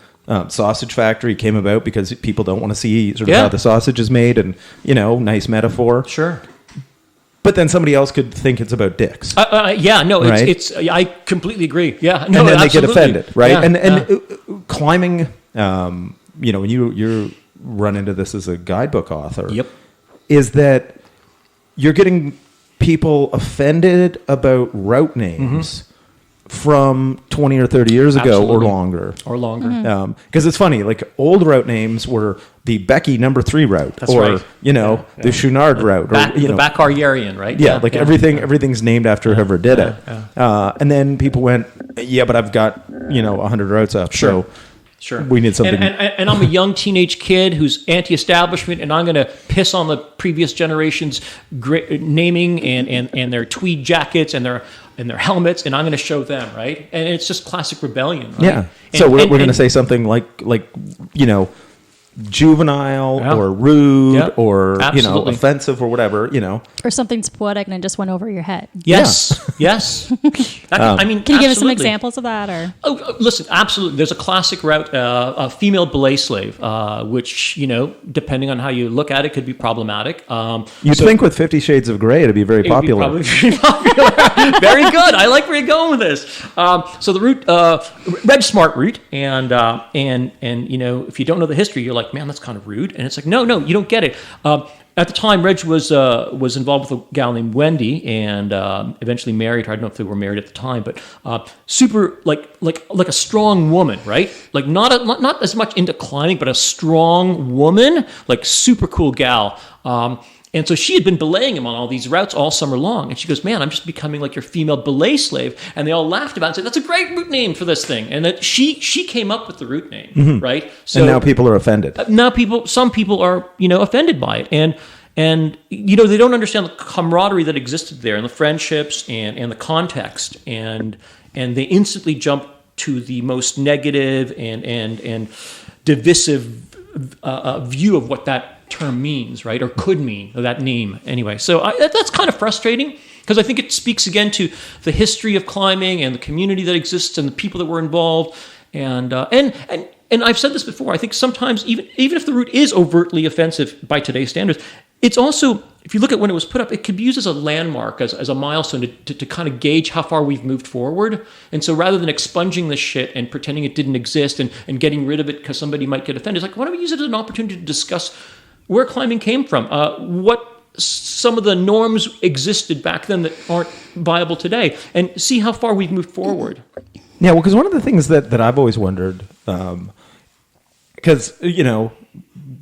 sausage factory came about because people don't want to see sort of how the sausage is made, and nice metaphor. Sure. But then somebody else could think it's about dicks. It's I completely agree. Yeah, no, and then absolutely. they get offended, right? Yeah, and climbing, when you run into this as a guidebook author, is that you're getting people offended about route names from 20 or 30 years ago or longer. Because it's funny, like old route names were the Becky number 3 route. That's or, right. the Chouinard route. The Bakar Yarian, right? Everything's named after whoever did it. And then people went, but I've got, 100 routes up. Sure. So Sure. we need something. And I'm a young teenage kid who's anti-establishment, and I'm going to piss on the previous generation's naming and their tweed jackets and their helmets, and I'm going to show them, right? And it's just classic rebellion, right? Yeah. So we're going to say something like juvenile or rude or offensive or whatever, or something's poetic and it just went over your head. Yes. I mean, can you give us some examples of that? Or listen, absolutely. There's a classic route, a female belay slave, which depending on how you look at it, could be problematic. You'd think with 50 Shades of Grey, it'd be very popular. Probably very popular. Very good. I like where you're going with this. So the route, Red Smart route, and if you don't know the history, you're like, man, that's kind of rude. And it's like, no, you don't get it. At the time, Reg was involved with a gal named Wendy, and eventually married her. I don't know if they were married at the time, but super like a strong woman, right? Like not as much into climbing, but a strong woman, like super cool gal. And so she had been belaying him on all these routes all summer long. And she goes, man, I'm just becoming like your female belay slave. And they all laughed about it and said, that's a great route name for this thing. And that she came up with the route name, right? So, and now people are offended. Some people are, offended by it. And they don't understand the camaraderie that existed there and the friendships and the context. And they instantly jump to the most negative and divisive view of what that term means, right? Or could mean, or that name anyway. So that's kind of frustrating because I think it speaks again to the history of climbing and the community that exists and the people that were involved. And I've said this before, I think sometimes even if the route is overtly offensive by today's standards, it's also, if you look at when it was put up, it could be used as a landmark, as a milestone to kind of gauge how far we've moved forward. And so rather than expunging this shit and pretending it didn't exist and getting rid of it because somebody might get offended, it's like, why don't we use it as an opportunity to discuss where climbing came from, what some of the norms existed back then that aren't viable today, and see how far we've moved forward. Yeah, well, because one of the things that I've always wondered, because,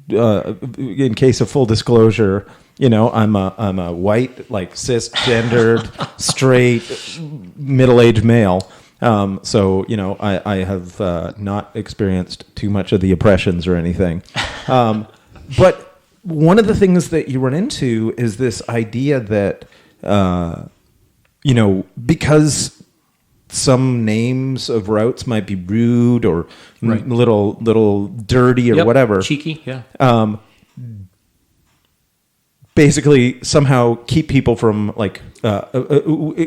in case of full disclosure, I'm a white, like cisgendered, straight, middle-aged male. So I have not experienced too much of the oppressions or anything. But one of the things that you run into is this idea that because some names of routes might be rude or little dirty or whatever, cheeky, yeah. Basically, somehow keep people from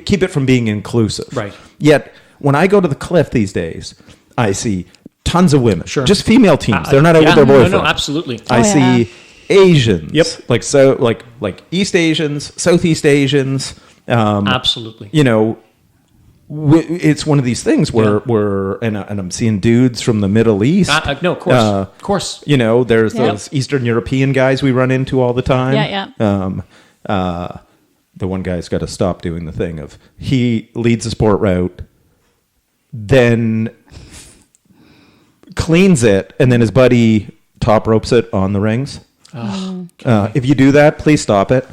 keep it from being inclusive. Right. Yet when I go to the cliff these days, I see tons of women, Sure. just female teams. They're not out with their boyfriend. No, absolutely. I see Asians. Yep. Like East Asians, Southeast Asians. Absolutely. It's one of these things where and I'm seeing dudes from the Middle East. No, of course. There's those Eastern European guys we run into all the time. Yeah. The one guy's got to stop doing the thing of he leads a sport route, then cleans it, and then his buddy top ropes it on the rings. If you do that, please stop it.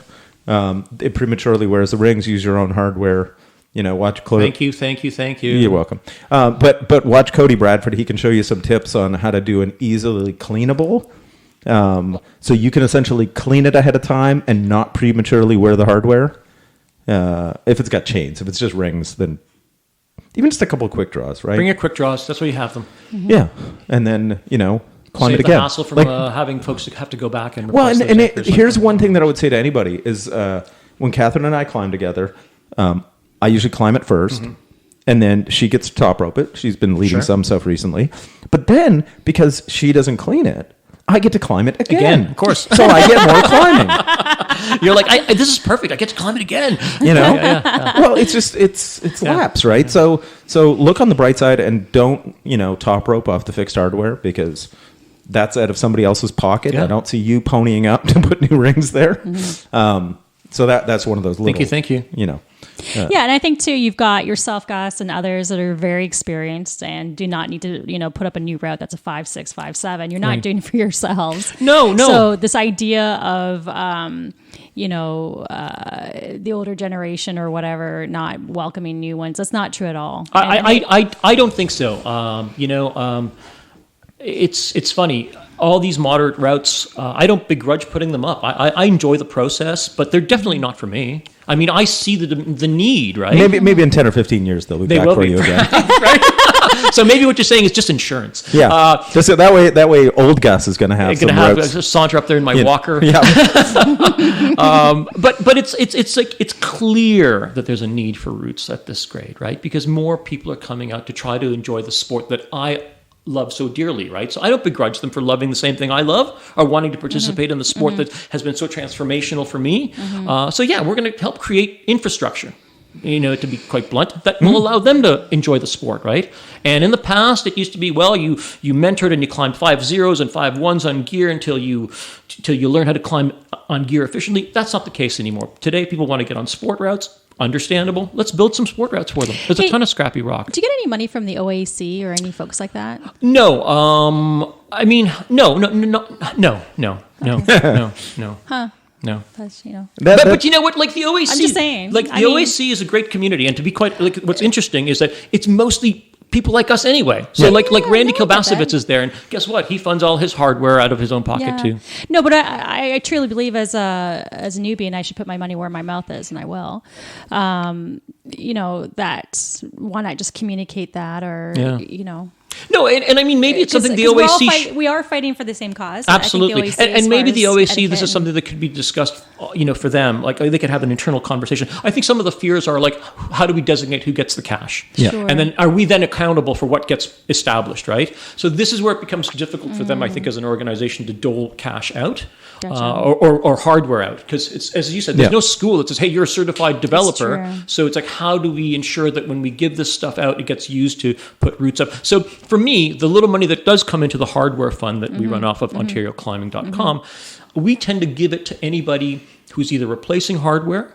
It prematurely wears the rings. Use your own hardware. Watch Cody. Thank you. You're welcome. But watch Cody Bradford. He can show you some tips on how to do an easily cleanable. So you can essentially clean it ahead of time and not prematurely wear the hardware. If it's got chains, if it's just rings, then even just a couple of quick draws, right? Bring your quick draws. That's why you have them. Mm-hmm. Yeah, and then climb Save it again. the hassle from having folks have to go back and Well, replace and those anchors. here's one thing that I would say to anybody is when Catherine and I climb together, I usually climb it first, and then she gets to top rope it. She's been leading some stuff recently. But then, because she doesn't clean it, I get to climb it again. Of course. So I get more climbing. You're like, this is perfect. I get to climb it again. Well, it's laps, right? Yeah. So look on the bright side and don't, top rope off the fixed hardware because that's out of somebody else's pocket. Yeah. I don't see you ponying up to put new rings there. So that's one of those little. Thank you. Yeah, and I think too, you've got yourself, Gus, and others that are very experienced and do not need to, put up a new route that's a 5.6, 5.7. You're not doing it for yourselves. No. So this idea of, the older generation or whatever not welcoming new ones, that's not true at all. I don't think so. It's funny. All these moderate routes, I don't begrudge putting them up. I enjoy the process, but they're definitely not for me. I mean, I see the need, right? Maybe in 10 or 15 years they'll be back for you again. Right? So maybe what you're saying is just insurance. Yeah. Just so that way old Gus is going to have some routes. Just saunter up there in my walker. Yeah. But it's clear that there's a need for routes at this grade, right? Because more people are coming out to try to enjoy the sport that I love so dearly, right? So I don't begrudge them for loving the same thing I love or wanting to participate in the sport that has been so transformational for me. So yeah, we're going to help create infrastructure, to be quite blunt, that will allow them to enjoy the sport, right? And in the past, it used to be, well, you mentored and you climbed 5.0s and 5.1s on gear until you learn how to climb on gear efficiently. That's not the case anymore. Today, people want to get on sport routes. Understandable. Let's build some sport routes for them. There's a ton of scrappy rock. Do you get any money from the OAC or any folks like that? No. I mean, no. Huh. No. That's, But you know what? Like the OAC. I'm just saying. Like the OAC is a great community. And to be quite, like, what's interesting is that it's mostly people like us anyway. So like Randy Kilbasovitz is there. And guess what? He funds all his hardware out of his own pocket too. No, but I truly believe as a newbie, and I should put my money where my mouth is, and I will, that why not just communicate that or, No, and I mean, maybe it's something the OAC... We are fighting for the same cause. Absolutely. And maybe the OAC, this is etiquette something that could be discussed, for them. Like, they could have an internal conversation. I think some of the fears are like, how do we designate who gets the cash? Yeah. Sure. And then are we then accountable for what gets established, right? So this is where it becomes difficult for them, I think, as an organization to dole cash out. Gotcha. Or hardware out, because it's, as you said, there's no school that says, hey, you're a certified developer. So it's like, how do we ensure that when we give this stuff out, it gets used to put routes up? So for me, the little money that does come into the hardware fund that we run off of OntarioClimbing.com, we tend to give it to anybody who's either replacing hardware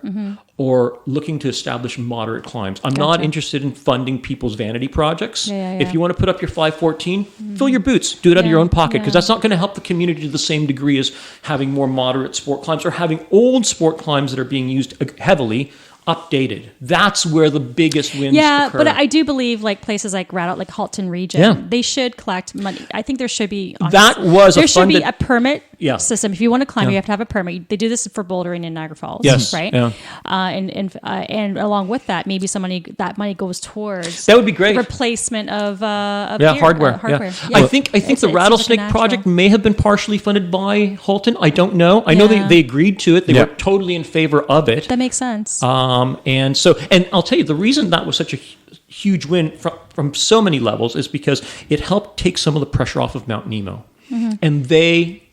or looking to establish moderate climbs. I'm not interested in funding people's vanity projects. If you want to put up your 514, fill your boots. Do it out of your own pocket, because that's not going to help the community to the same degree as having more moderate sport climbs or having old sport climbs that are being used heavily updated. That's where the biggest wins occur. But I do believe like places like Halton region, they should collect money. I think there should be be a permit system. If you want to climb, you have to have a permit. They do this for bouldering in Niagara Falls, right? Yeah. And along with that, maybe that money goes towards that would be great replacement of hardware. I think the Rattlesnake project may have been partially funded by Halton. I don't know. I know they agreed to it. They were totally in favor of it. That makes sense. And I'll tell you, the reason that was such a huge win from so many levels is because it helped take some of the pressure off of Mount Nemo. And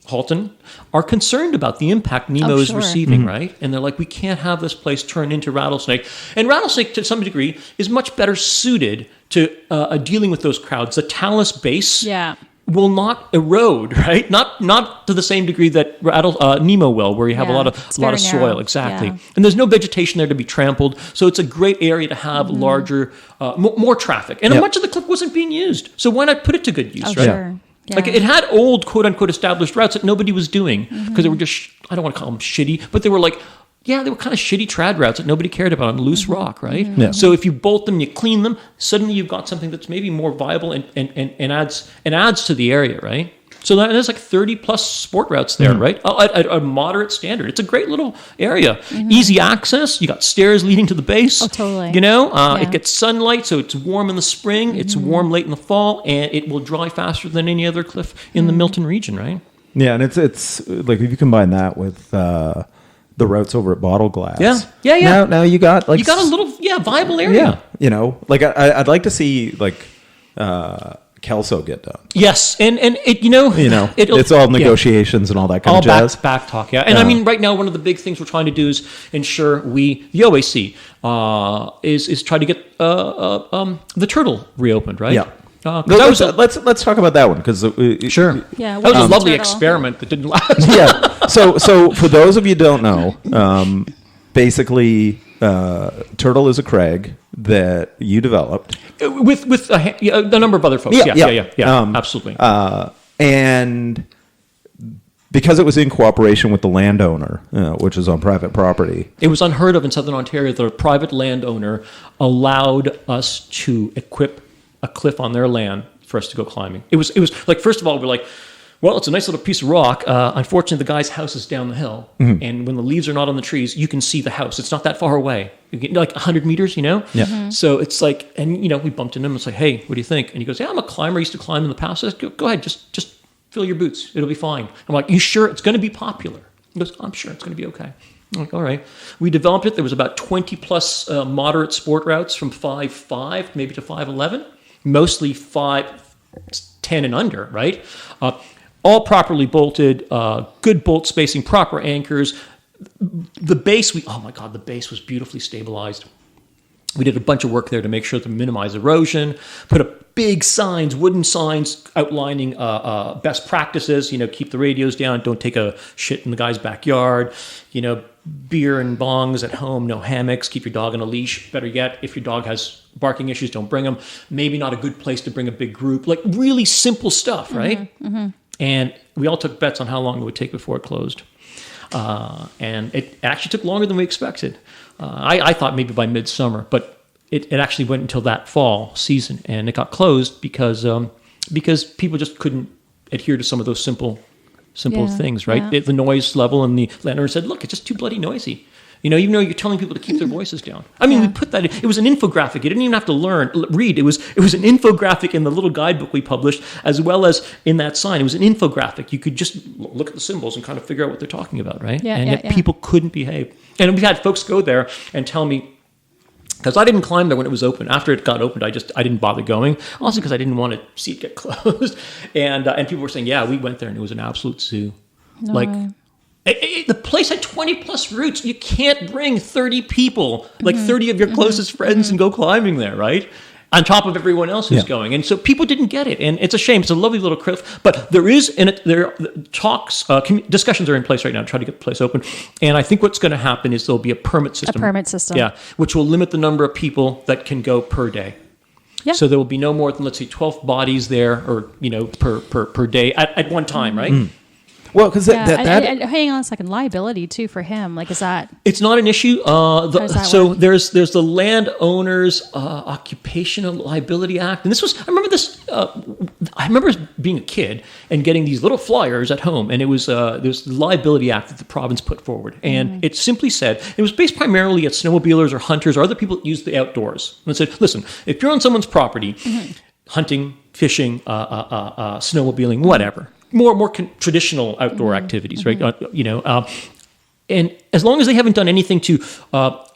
Halton, are concerned about the impact Nemo is receiving, right? And they're like, we can't have this place turn into Rattlesnake. And Rattlesnake, to some degree, is much better suited to dealing with those crowds. The talus base will not erode, right? Not to the same degree that Nemo will, where you have a lot of soil. Narrow. Exactly. And there's no vegetation there to be trampled. So it's a great area to have larger, more traffic. And much of the cliff wasn't being used. So why not put it to good use, right? Sure. Yeah. Like it had old quote unquote established routes that nobody was doing because they were just, I don't want to call them shitty, but they were like, they were kind of shitty trad routes that nobody cared about on loose rock, right? Yeah. So if you bolt them, you clean them, suddenly you've got something that's maybe more viable and adds to the area, right? So there's like 30 plus sport routes there, right? At a moderate standard. It's a great little area. Easy access. You got stairs leading to the base. Oh, totally. It gets sunlight, so it's warm in the spring. It's warm late in the fall, and it will dry faster than any other cliff in the Milton region, right? Yeah, and it's like if you combine that with the routes over at Bottle Glass. Yeah. Now you got a little viable area. Yeah, I'd like to see Kelso get done. Yes, and it it's all negotiations and all that kind of jazz. Back talk, And I mean, right now, one of the big things we're trying to do is ensure the OAC is try to get the Turtle reopened, right? Yeah. Let's talk about that one because sure. Yeah, that was a lovely experiment that didn't last. Yeah. So for those of you who don't know, basically, Turtle is a crag that you developed with a number of other folks. Yeah. Absolutely. And because it was in cooperation with the landowner, which is on private property, it was unheard of in Southern Ontario that a private landowner allowed us to equip a cliff on their land for us to go climbing. It was like, first of all, we're like, well, it's a nice little piece of rock. Unfortunately, the guy's house is down the hill. And when the leaves are not on the trees, you can see the house. It's not that far away. You get like 100 meters, Yeah. So it's like, and, we bumped into him. It's like, hey, what do you think? And he goes, yeah, I'm a climber. I used to climb in the past. I said, go ahead. Just fill your boots. It'll be fine. I'm like, you sure it's going to be popular? He goes, I'm sure it's going to be okay. I'm like, all right. We developed it. There was about 20 plus moderate sport routes from 5.5 maybe to 5.11. Mostly 5.10 and under, right? All properly bolted, good bolt spacing, proper anchors. The base, the base was beautifully stabilized. We did a bunch of work there to make sure to minimize erosion, put up big signs, wooden signs outlining best practices, keep the radios down, don't take a shit in the guy's backyard, beer and bongs at home, no hammocks, keep your dog on a leash. Better yet, if your dog has barking issues, don't bring them. Maybe not a good place to bring a big group, like really simple stuff, right? And we all took bets on how long it would take before it closed. And it actually took longer than we expected. I thought maybe by midsummer, but it actually went until that fall season, and it got closed because people just couldn't adhere to some of those simple things, right? The noise level, and the landowner said, look, it's just too bloody noisy. Even though you're telling people to keep their voices down. I mean, we put that in. It was an infographic. You didn't even have to read. It was an infographic in the little guidebook we published, as well as in that sign. It was an infographic. You could just look at the symbols and kind of figure out what they're talking about, right? Yet people couldn't behave. And we had folks go there and tell me, because I didn't climb there when it was open. After it got opened, I didn't bother going. Also because I didn't want to see it get closed. And people were saying, yeah, we went there and it was an absolute zoo. No. The place had 20 plus routes. You can't bring 30 people, like 30 of your closest friends, and go climbing there, right? on top of everyone else who's going. And so people didn't get it. And it's a shame. It's a lovely little cliff. But there is, talks, discussions are in place right now to try to get the place open. And I think what's going to happen is there'll be a permit system. Yeah, which will limit the number of people that can go per day. Yeah. So there will be no more than, let's say, 12 bodies there, or per day at one time, right? Mm. Well, because and hang on a second, liability too for him. Like, is that? It's not an issue. So there's the Landowners Occupational Liability Act, and this was, I remember this. I remember being a kid and getting these little flyers at home, and it was there's the Liability Act that the province put forward, and it simply said, it was based primarily at snowmobilers or hunters or other people that use the outdoors, and it said, listen, if you're on someone's property, hunting, fishing, snowmobiling, whatever. More traditional outdoor activities, right? And as long as they haven't done anything to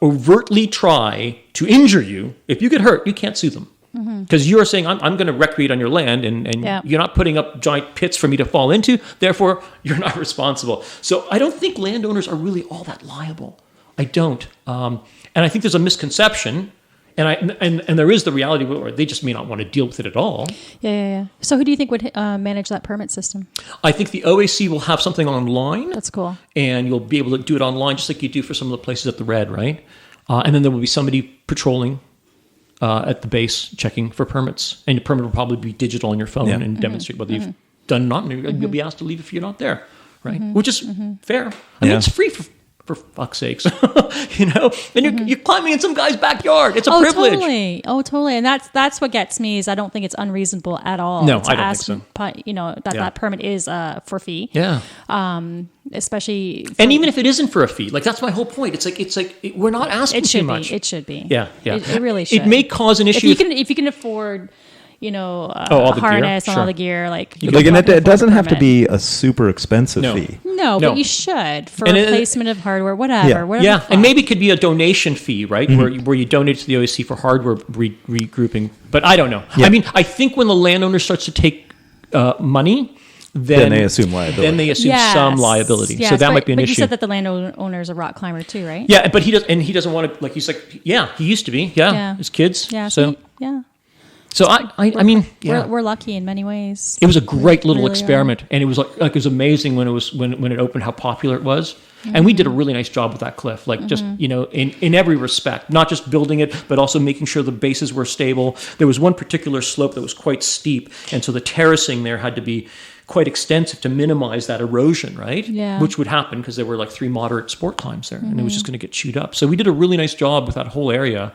overtly try to injure you, if you get hurt, you can't sue them. Because you're saying, I'm going to recreate on your land, and you're not putting up giant pits for me to fall into, therefore, you're not responsible. So I don't think landowners are really all that liable. I don't. And I think there's a misconception. And there is the reality where they just may not want to deal with it at all. Yeah. So who do you think would manage that permit system? I think the OAC will have something online. That's cool. And you'll be able to do it online just like you do for some of the places at the Red, right? And then there will be somebody patrolling at the base checking for permits. And your permit will probably be digital on your phone and demonstrate whether you've done or not. And you'll be asked to leave if you're not there, right? Which is fair. I mean, it's free for fuck's sakes, and you're climbing in some guy's backyard. It's a privilege. Totally. And that's what gets me is I don't think it's unreasonable at all. No, I don't think so. That permit is for fee. Yeah. Especially. And even if it isn't for a fee, like that's my whole point. It's like we're not asking too much. It should be. Yeah. It really should. It may cause an issue if you can afford. All the harness gear. and all the gear, it doesn't have to be a super expensive fee. No, but you should for replacement of hardware, whatever. Yeah, and maybe it could be a donation fee, right? Where you donate to the OAC for hardware regrouping. But I don't know. Yeah. I mean, I think when the landowner starts to take money, then they assume liability. Then they assume some liability. Yes, so that might be an issue. But you said that the landowner is a rock climber too, right? Yeah, but he doesn't want to. Like he's like, he used to be. Yeah. His kids. Yeah. So yeah. So I mean, we're lucky in many ways. It was a great little experiment, and it was like it was amazing when it opened how popular it was, and we did a really nice job with that cliff, just in every respect, not just building it, but also making sure the bases were stable. There was one particular slope that was quite steep, and so the terracing there had to be quite extensive to minimize that erosion, right? Yeah. Which would happen because there were like 3 moderate sport climbs there, and it was just going to get chewed up. So we did a really nice job with that whole area.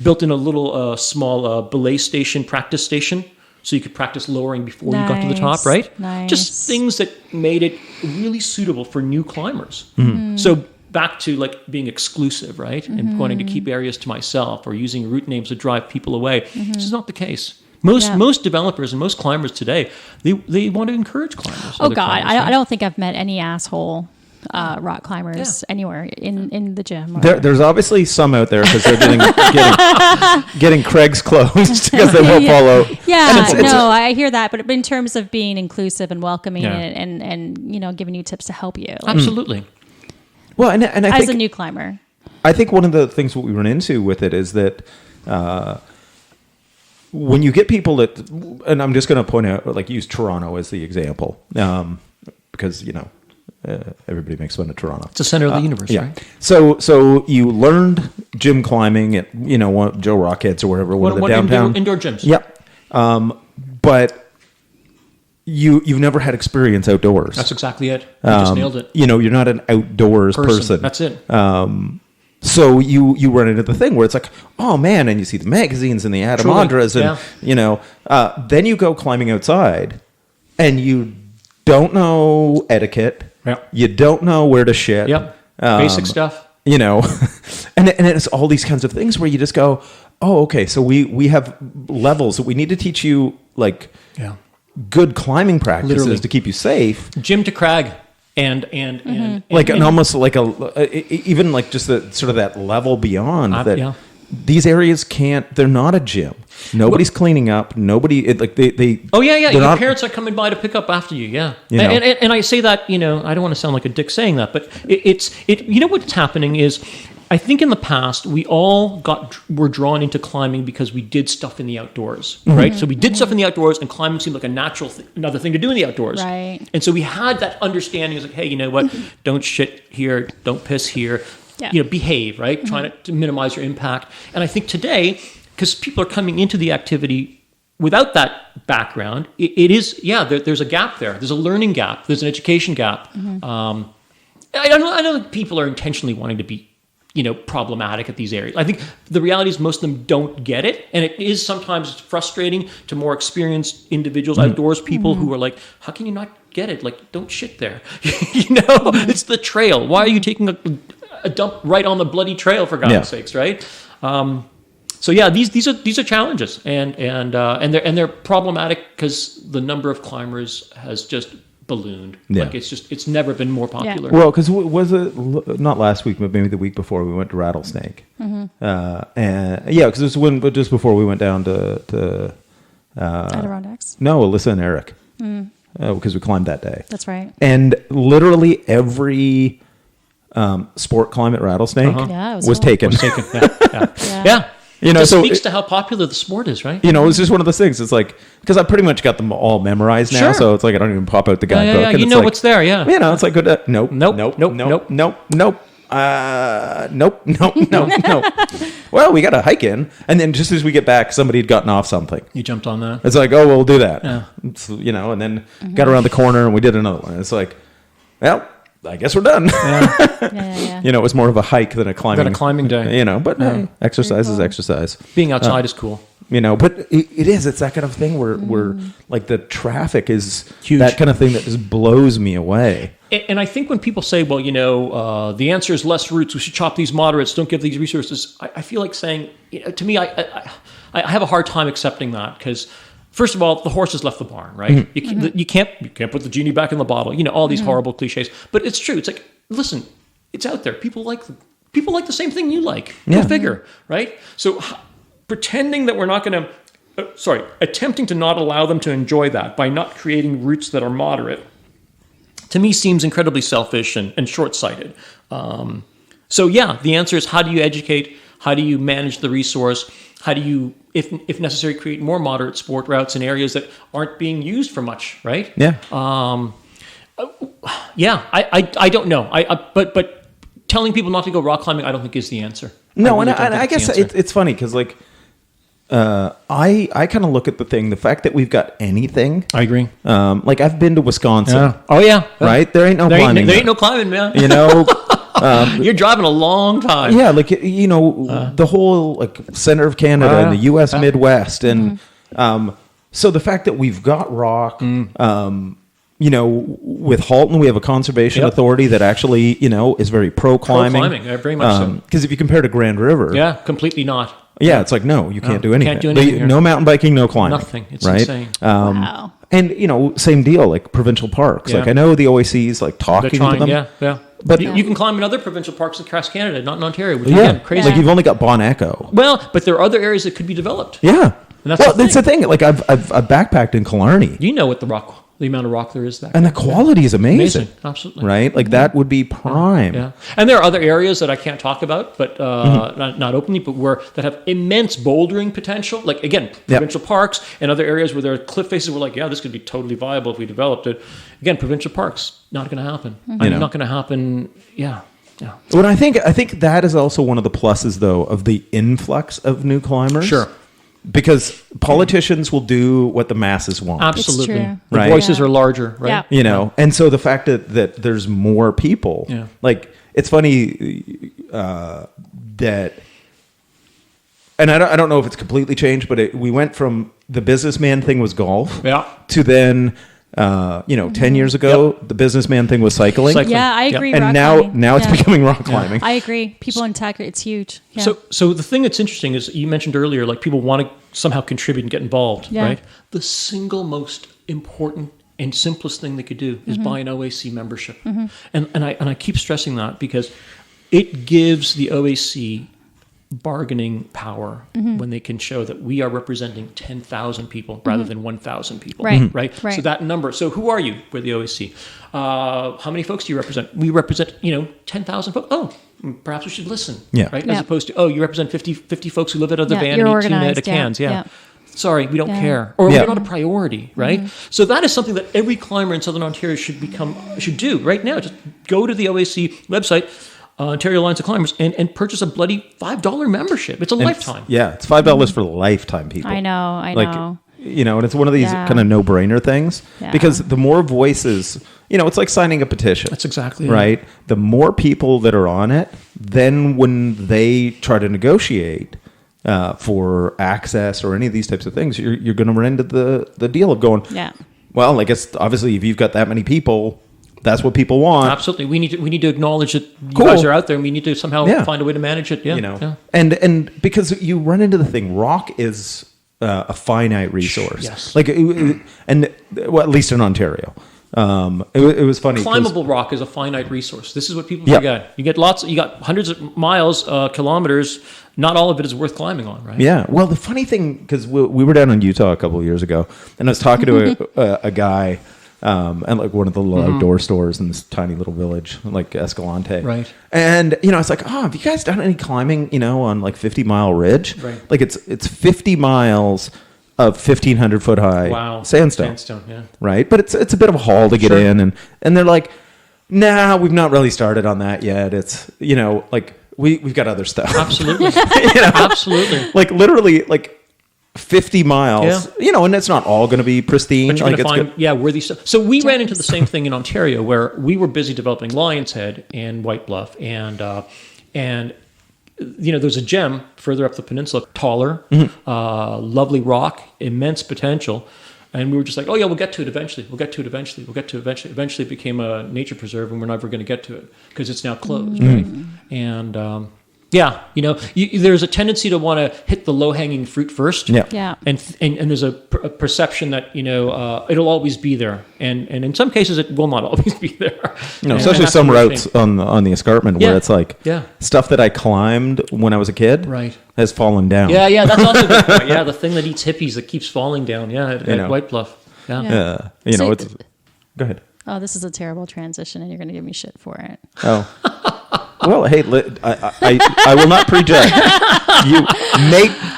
Built in a little small belay station, practice station, so you could practice lowering before you got to the top, right? Nice. Just things that made it really suitable for new climbers. So back to like being exclusive, right? And wanting to keep areas to myself or using route names to drive people away. This is not the case. Most developers and most climbers today, they want to encourage climbers. Oh God, I don't think I've met any asshole rock climbers anywhere in the gym. There's obviously some out there because they're getting crags closed because they won't follow. Yeah, I hear that, but in terms of being inclusive and welcoming and giving you tips to help you, absolutely. Well, and I think as a new climber, I think one of the things what we run into with it is that when you get people that, and I'm just going to point out, like use Toronto as the example, because everybody makes fun of Toronto. It's the center of the universe, right? So you learned gym climbing at Joe Rockheads or wherever, one of the downtown indoor gyms. Yep. But you've never had experience outdoors. That's exactly it. You just nailed it. You're not an outdoors person. That's it. So you run into the thing where it's like, oh man, and you see the magazines and the Adamandras, and then you go climbing outside, and you don't know etiquette. Yep. You don't know where to shit. Yep. Basic stuff. And it's all these kinds of things where you just go, oh, okay, so we have levels that we need to teach you, like good climbing practices Literally. to keep you safe. Gym to crag. And almost like even like just the sort of that level beyond that. These areas they're not a gym. Nobody's cleaning up. Nobody they. Oh yeah. Your parents are coming by to pick up after you. Yeah. And I say that, I don't want to sound like a dick saying that, but it's what's happening is I think in the past we all were drawn into climbing because we did stuff in the outdoors, right? So we did stuff in the outdoors, and climbing seemed like a natural another thing to do in the outdoors. Right. And so we had that understanding. It's like, hey, you know what? Don't shit here. Don't piss here. Yeah. Behave, right? Trying to minimize your impact. And I think today, because people are coming into the activity without that background, it is, there's a gap there. There's a learning gap. There's an education gap. I know that people are intentionally wanting to be, problematic at these areas. I think the reality is most of them don't get it. And it is sometimes frustrating to more experienced individuals, outdoors people who are like, how can you not get it? Like, don't shit there. It's the trail. Why are you taking a dump right on the bloody trail, for God's sakes, right? So these are challenges, and they're problematic because the number of climbers has just ballooned. Yeah. Like it's never been more popular. Well, because was it not last week, but maybe the week before, we went to Rattlesnake, and because it was just before we went down to Adirondacks. No, Alyssa and Eric, because we climbed that day. That's right. And literally every sport climb at Rattlesnake Yeah, it was taken. Yeah. It so speaks to how popular the sport is, right? It's just one of those things. It's like, because I pretty much got them all memorized now, so it's like I don't even pop out the guidebook. Yeah. And You it's know like, what's there, yeah. It's like, nope. Well, we got to hike in, and then just as we get back, somebody had gotten off something. You jumped on that. It's like, oh, we'll do that. Yeah. And then got around the corner, and we did another one. It's like, well, I guess we're done. Yeah. It was more of a hike than a climbing day. But hey, exercise is exercise. Being outside is cool. But it is. It's that kind of thing where like the traffic is huge. That kind of thing that just blows me away. And I think when people say, well, the answer is less routes, we should chop these moderates, don't give these resources, I feel like saying, to me, I have a hard time accepting that because, first of all, the horse has left the barn, right? You can't put the genie back in the bottle. All these horrible cliches, but it's true. It's like, listen, it's out there. People like the same thing you like. Go figure, right? So pretending that we're not going to, attempting to not allow them to enjoy that by not creating routes that are moderate, to me seems incredibly selfish and short-sighted. The answer is, how do you educate? How do you manage the resource? How do you, if necessary, create more moderate sport routes in areas that aren't being used for much, right? Yeah. I don't know. But telling people not to go rock climbing, I don't think is the answer. No, I guess it's funny because like I kind of look at the thing, the fact that we've got anything. I agree. Like I've been to Wisconsin. Yeah. Oh yeah. Right? There ain't no climbing. There ain't no climbing, man. You're driving a long time. Yeah, like the whole like center of Canada and the U.S. Midwest, and so the fact that we've got rock, with Halton, we have a conservation authority that actually is very pro climbing. Very much so. Because if you compare to Grand River, completely not. Yeah, it's like no, you can't do anything. Can't do anything. No mountain biking, no climbing. Nothing. It's right? insane. Wow. And same deal, like provincial parks. Yeah. Like I know the OAC is like talking to them. Yeah. But you can climb in other provincial parks across Canada, not in Ontario, which again, crazy. Like you've only got Bon Echo. Well, but there are other areas that could be developed. Yeah. And that's the thing. Like I've backpacked in Killarney. You know what the amount of rock there is there. And the quality is amazing. Absolutely. Right? Like that would be prime. Yeah. And there are other areas that I can't talk about, but not openly, but that have immense bouldering potential. Like again, provincial parks and other areas where there are cliff faces where this could be totally viable if we developed it. Again, provincial parks, not going to happen. Not going to happen. Yeah. But I think that is also one of the pluses though of the influx of new climbers. Sure. Because politicians will do what the masses want. Absolutely. It's true. The voices are larger, right? Yeah. And so the fact that there's more people, like it's funny that, and I don't know if it's completely changed, but we went from the businessman thing was golf to then, 10 years ago, the businessman thing was cycling. Yeah, I agree. And now it's becoming rock climbing. I agree. People in tech, it's huge. Yeah. So the thing that's interesting is you mentioned earlier, like people want to somehow contribute and get involved, right? The single most important and simplest thing they could do is buy an OAC membership. And I keep stressing that because it gives the OAC bargaining power when they can show that we are representing 10,000 people rather than 1,000 people. Right. So that number. So who are you? We're the OAC. How many folks do you represent? We represent, 10,000 folks. Oh, perhaps we should listen. Yeah. Right. As opposed to, you represent 50 folks who live at other van you're and eat 2 organized, cans. yeah. Sorry, we don't care. Or we're not a priority, right? So that is something that every climber in Southern Ontario should do right now. Just go to the OAC website, Ontario Alliance of Climbers, and purchase a bloody $5 membership. It's a lifetime. It's $5 for lifetime, people. I know. And it's one of these kind of no-brainer things because the more voices, it's like signing a petition. That's exactly right. The more people that are on it, then when they try to negotiate for access or any of these types of things, you're going to run into the deal of going, well, I guess obviously if you've got that many people, that's what people want. Absolutely. We need to acknowledge that you guys are out there and we need to somehow find a way to manage it. And because you run into the thing, rock is a finite resource. Yes. Like, at least in Ontario. It was funny. Climbable rock is a finite resource. This is what people forget. You got hundreds of miles, kilometers. Not all of it is worth climbing on, right? Yeah. Well, the funny thing, because we were down in Utah a couple of years ago, and I was talking to a guy at like one of the little outdoor stores in this tiny little village, like Escalante. Right. And I was like, have you guys done any climbing, on like 50-mile ridge? Right. Like it's 50 miles of 1,500 foot high sandstone. Yeah. Right. But it's a bit of a haul to get in, and they're like, nah, we've not really started on that yet. It's like. We've got other stuff. Absolutely. Absolutely. Like literally 50 miles, and it's not all going to be pristine. But you're going to find, worthy stuff. So we ran into the same thing in Ontario where we were busy developing Lion's Head and White Bluff. And there's a gem further up the peninsula, taller, lovely rock, immense potential. And we were just like, we'll get to it eventually. Eventually it became a nature preserve and we're never going to get to it because it's now closed, right? And there's a tendency to want to hit the low-hanging fruit first. Yeah. And there's a perception that, it'll always be there. And in some cases it will not always be there. Especially some routes on the escarpment where it's like stuff that I climbed when I was a kid has fallen down. Yeah, that's also a good point. Yeah, the thing that eats hippies that keeps falling down. Yeah, at White Bluff. Yeah. Go ahead. Oh, this is a terrible transition and you're going to give me shit for it. Oh. Well, hey, I will not prejudge. You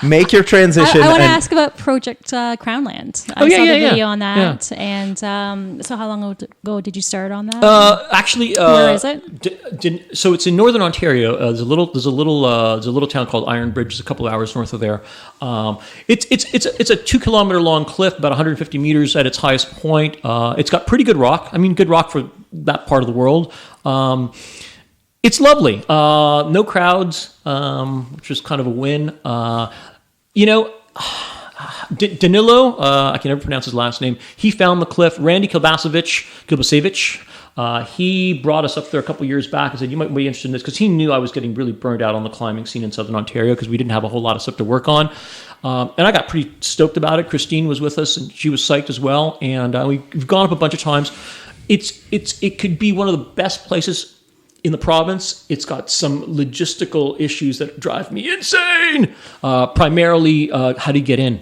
make your transition. I want to ask about Project Crownland. I saw the video on that, and so how long ago did you start on that? Actually, where is it? So it's in northern Ontario. There's a little town called Iron Bridge, just a couple of hours north of there. It's a 2 kilometer long cliff, about 150 meters at its highest point. It's got pretty good rock. I mean, good rock for that part of the world. It's lovely. No crowds, which is kind of a win. Danilo, I can never pronounce his last name. He found the cliff. Randy Kilbasevich, he brought us up there a couple years back and said, you might be interested in this, because he knew I was getting really burned out on the climbing scene in Southern Ontario because we didn't have a whole lot of stuff to work on. And I got pretty stoked about it. Christine was with us and she was psyched as well. And we've gone up a bunch of times. It could be one of the best places in the province. It's got some logistical issues that drive me insane. Primarily, how do you get in?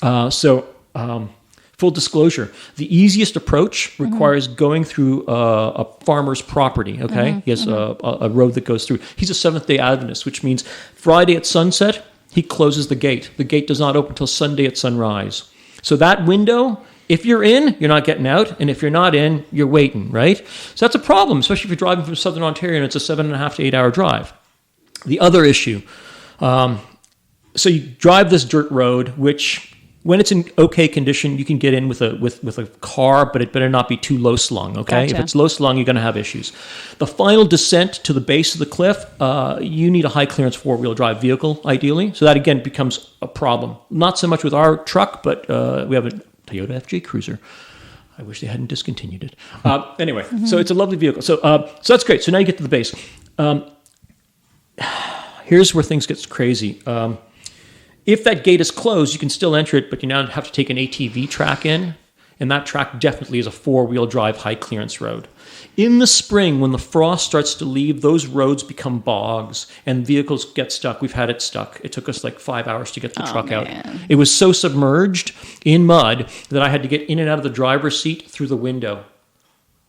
Full disclosure, the easiest approach requires going through a farmer's property, okay? He has a road that goes through. He's a Seventh-day Adventist, which means Friday at sunset, he closes the gate. The gate does not open until Sunday at sunrise. So that window, if you're in, you're not getting out. And if you're not in, you're waiting, right? So that's a problem, especially if you're driving from Southern Ontario and it's a 7.5 to 8 hour drive. The other issue, so you drive this dirt road, which when it's in okay condition, you can get in with a car, but it better not be too low slung, okay? Gotcha. If it's low slung, you're going to have issues. The final descent to the base of the cliff, you need a high clearance 4-wheel drive vehicle, ideally. So that, again, becomes a problem. Not so much with our truck, but we have a Toyota FJ Cruiser. I wish they hadn't discontinued it. Anyway, so it's a lovely vehicle. So that's great. So now you get to the base. Here's where things get crazy. If that gate is closed, you can still enter it, but you now have to take an ATV track in. And that track definitely is a 4-wheel drive high clearance road. In the spring, when the frost starts to leave, those roads become bogs and vehicles get stuck. We've had it stuck. It took us like 5 hours to get the truck out. It was so submerged in mud that I had to get in and out of the driver's seat through the window.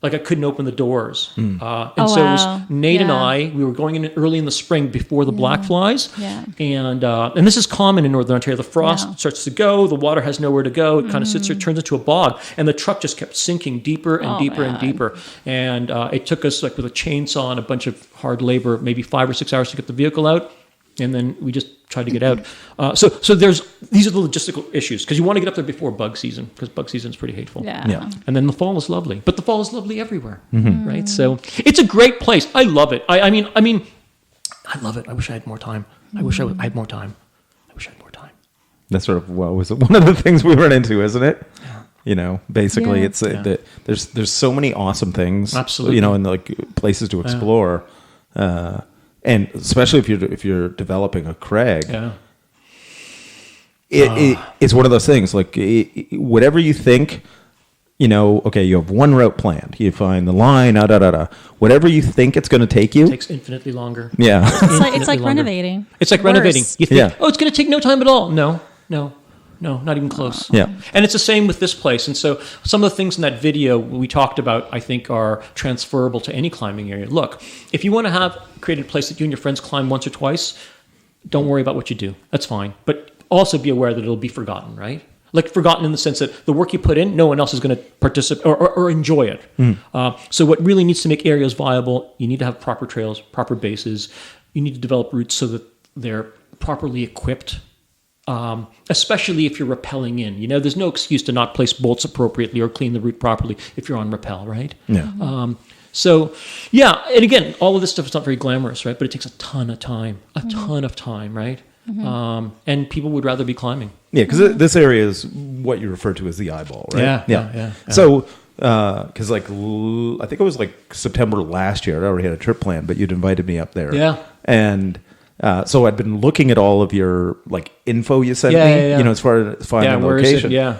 Like I couldn't open the doors. It was Nate and I, we were going in early in the spring before the black flies. Yeah. And this is common in Northern Ontario. The frost starts to go, the water has nowhere to go. It kind of sits there, turns into a bog. And the truck just kept sinking deeper and deeper and deeper. And it took us like with a chainsaw and a bunch of hard labor, maybe 5 or 6 hours to get the vehicle out. And then we just tried to get out. So these are the logistical issues because you want to get up there before bug season because bug season is pretty hateful. Yeah. And then the fall is lovely, but the fall is lovely everywhere, right? So it's a great place. I love it. I mean, I love it. I wish I had more time. I wish I had more time. That's sort of was one of the things we run into, isn't it? Yeah. Basically, it's there's so many awesome things. Absolutely. And like places to explore. And especially if you're developing a crag, it's one of those things. Like whatever you think, okay, you have one route planned. You find the line, whatever you think it's going to take you, it takes infinitely longer. Yeah, it's like renovating. It's like renovating. You think, it's going to take no time at all. No, not even close. Yeah. And it's the same with this place. And so some of the things in that video we talked about, I think, are transferable to any climbing area. Look, if you want to create a place that you and your friends climb once or twice, don't worry about what you do. That's fine. But also be aware that it'll be forgotten, right? Like forgotten in the sense that the work you put in, no one else is going to participate or enjoy it. So what really needs to make areas viable, you need to have proper trails, proper bases. You need to develop routes so that they're properly equipped. Especially if you're rappelling in. There's no excuse to not place bolts appropriately or clean the route properly if you're on rappel, right? Yeah. And again, all of this stuff is not very glamorous, right? But it takes a ton of time, right? And people would rather be climbing. Yeah, because this area is what you refer to as the eyeball, right? Yeah. So, because I think it was like September last year, I already had a trip planned, but you'd invited me up there. Yeah. And so I'd been looking at all of your like info you sent me, as far as finding location. Yeah.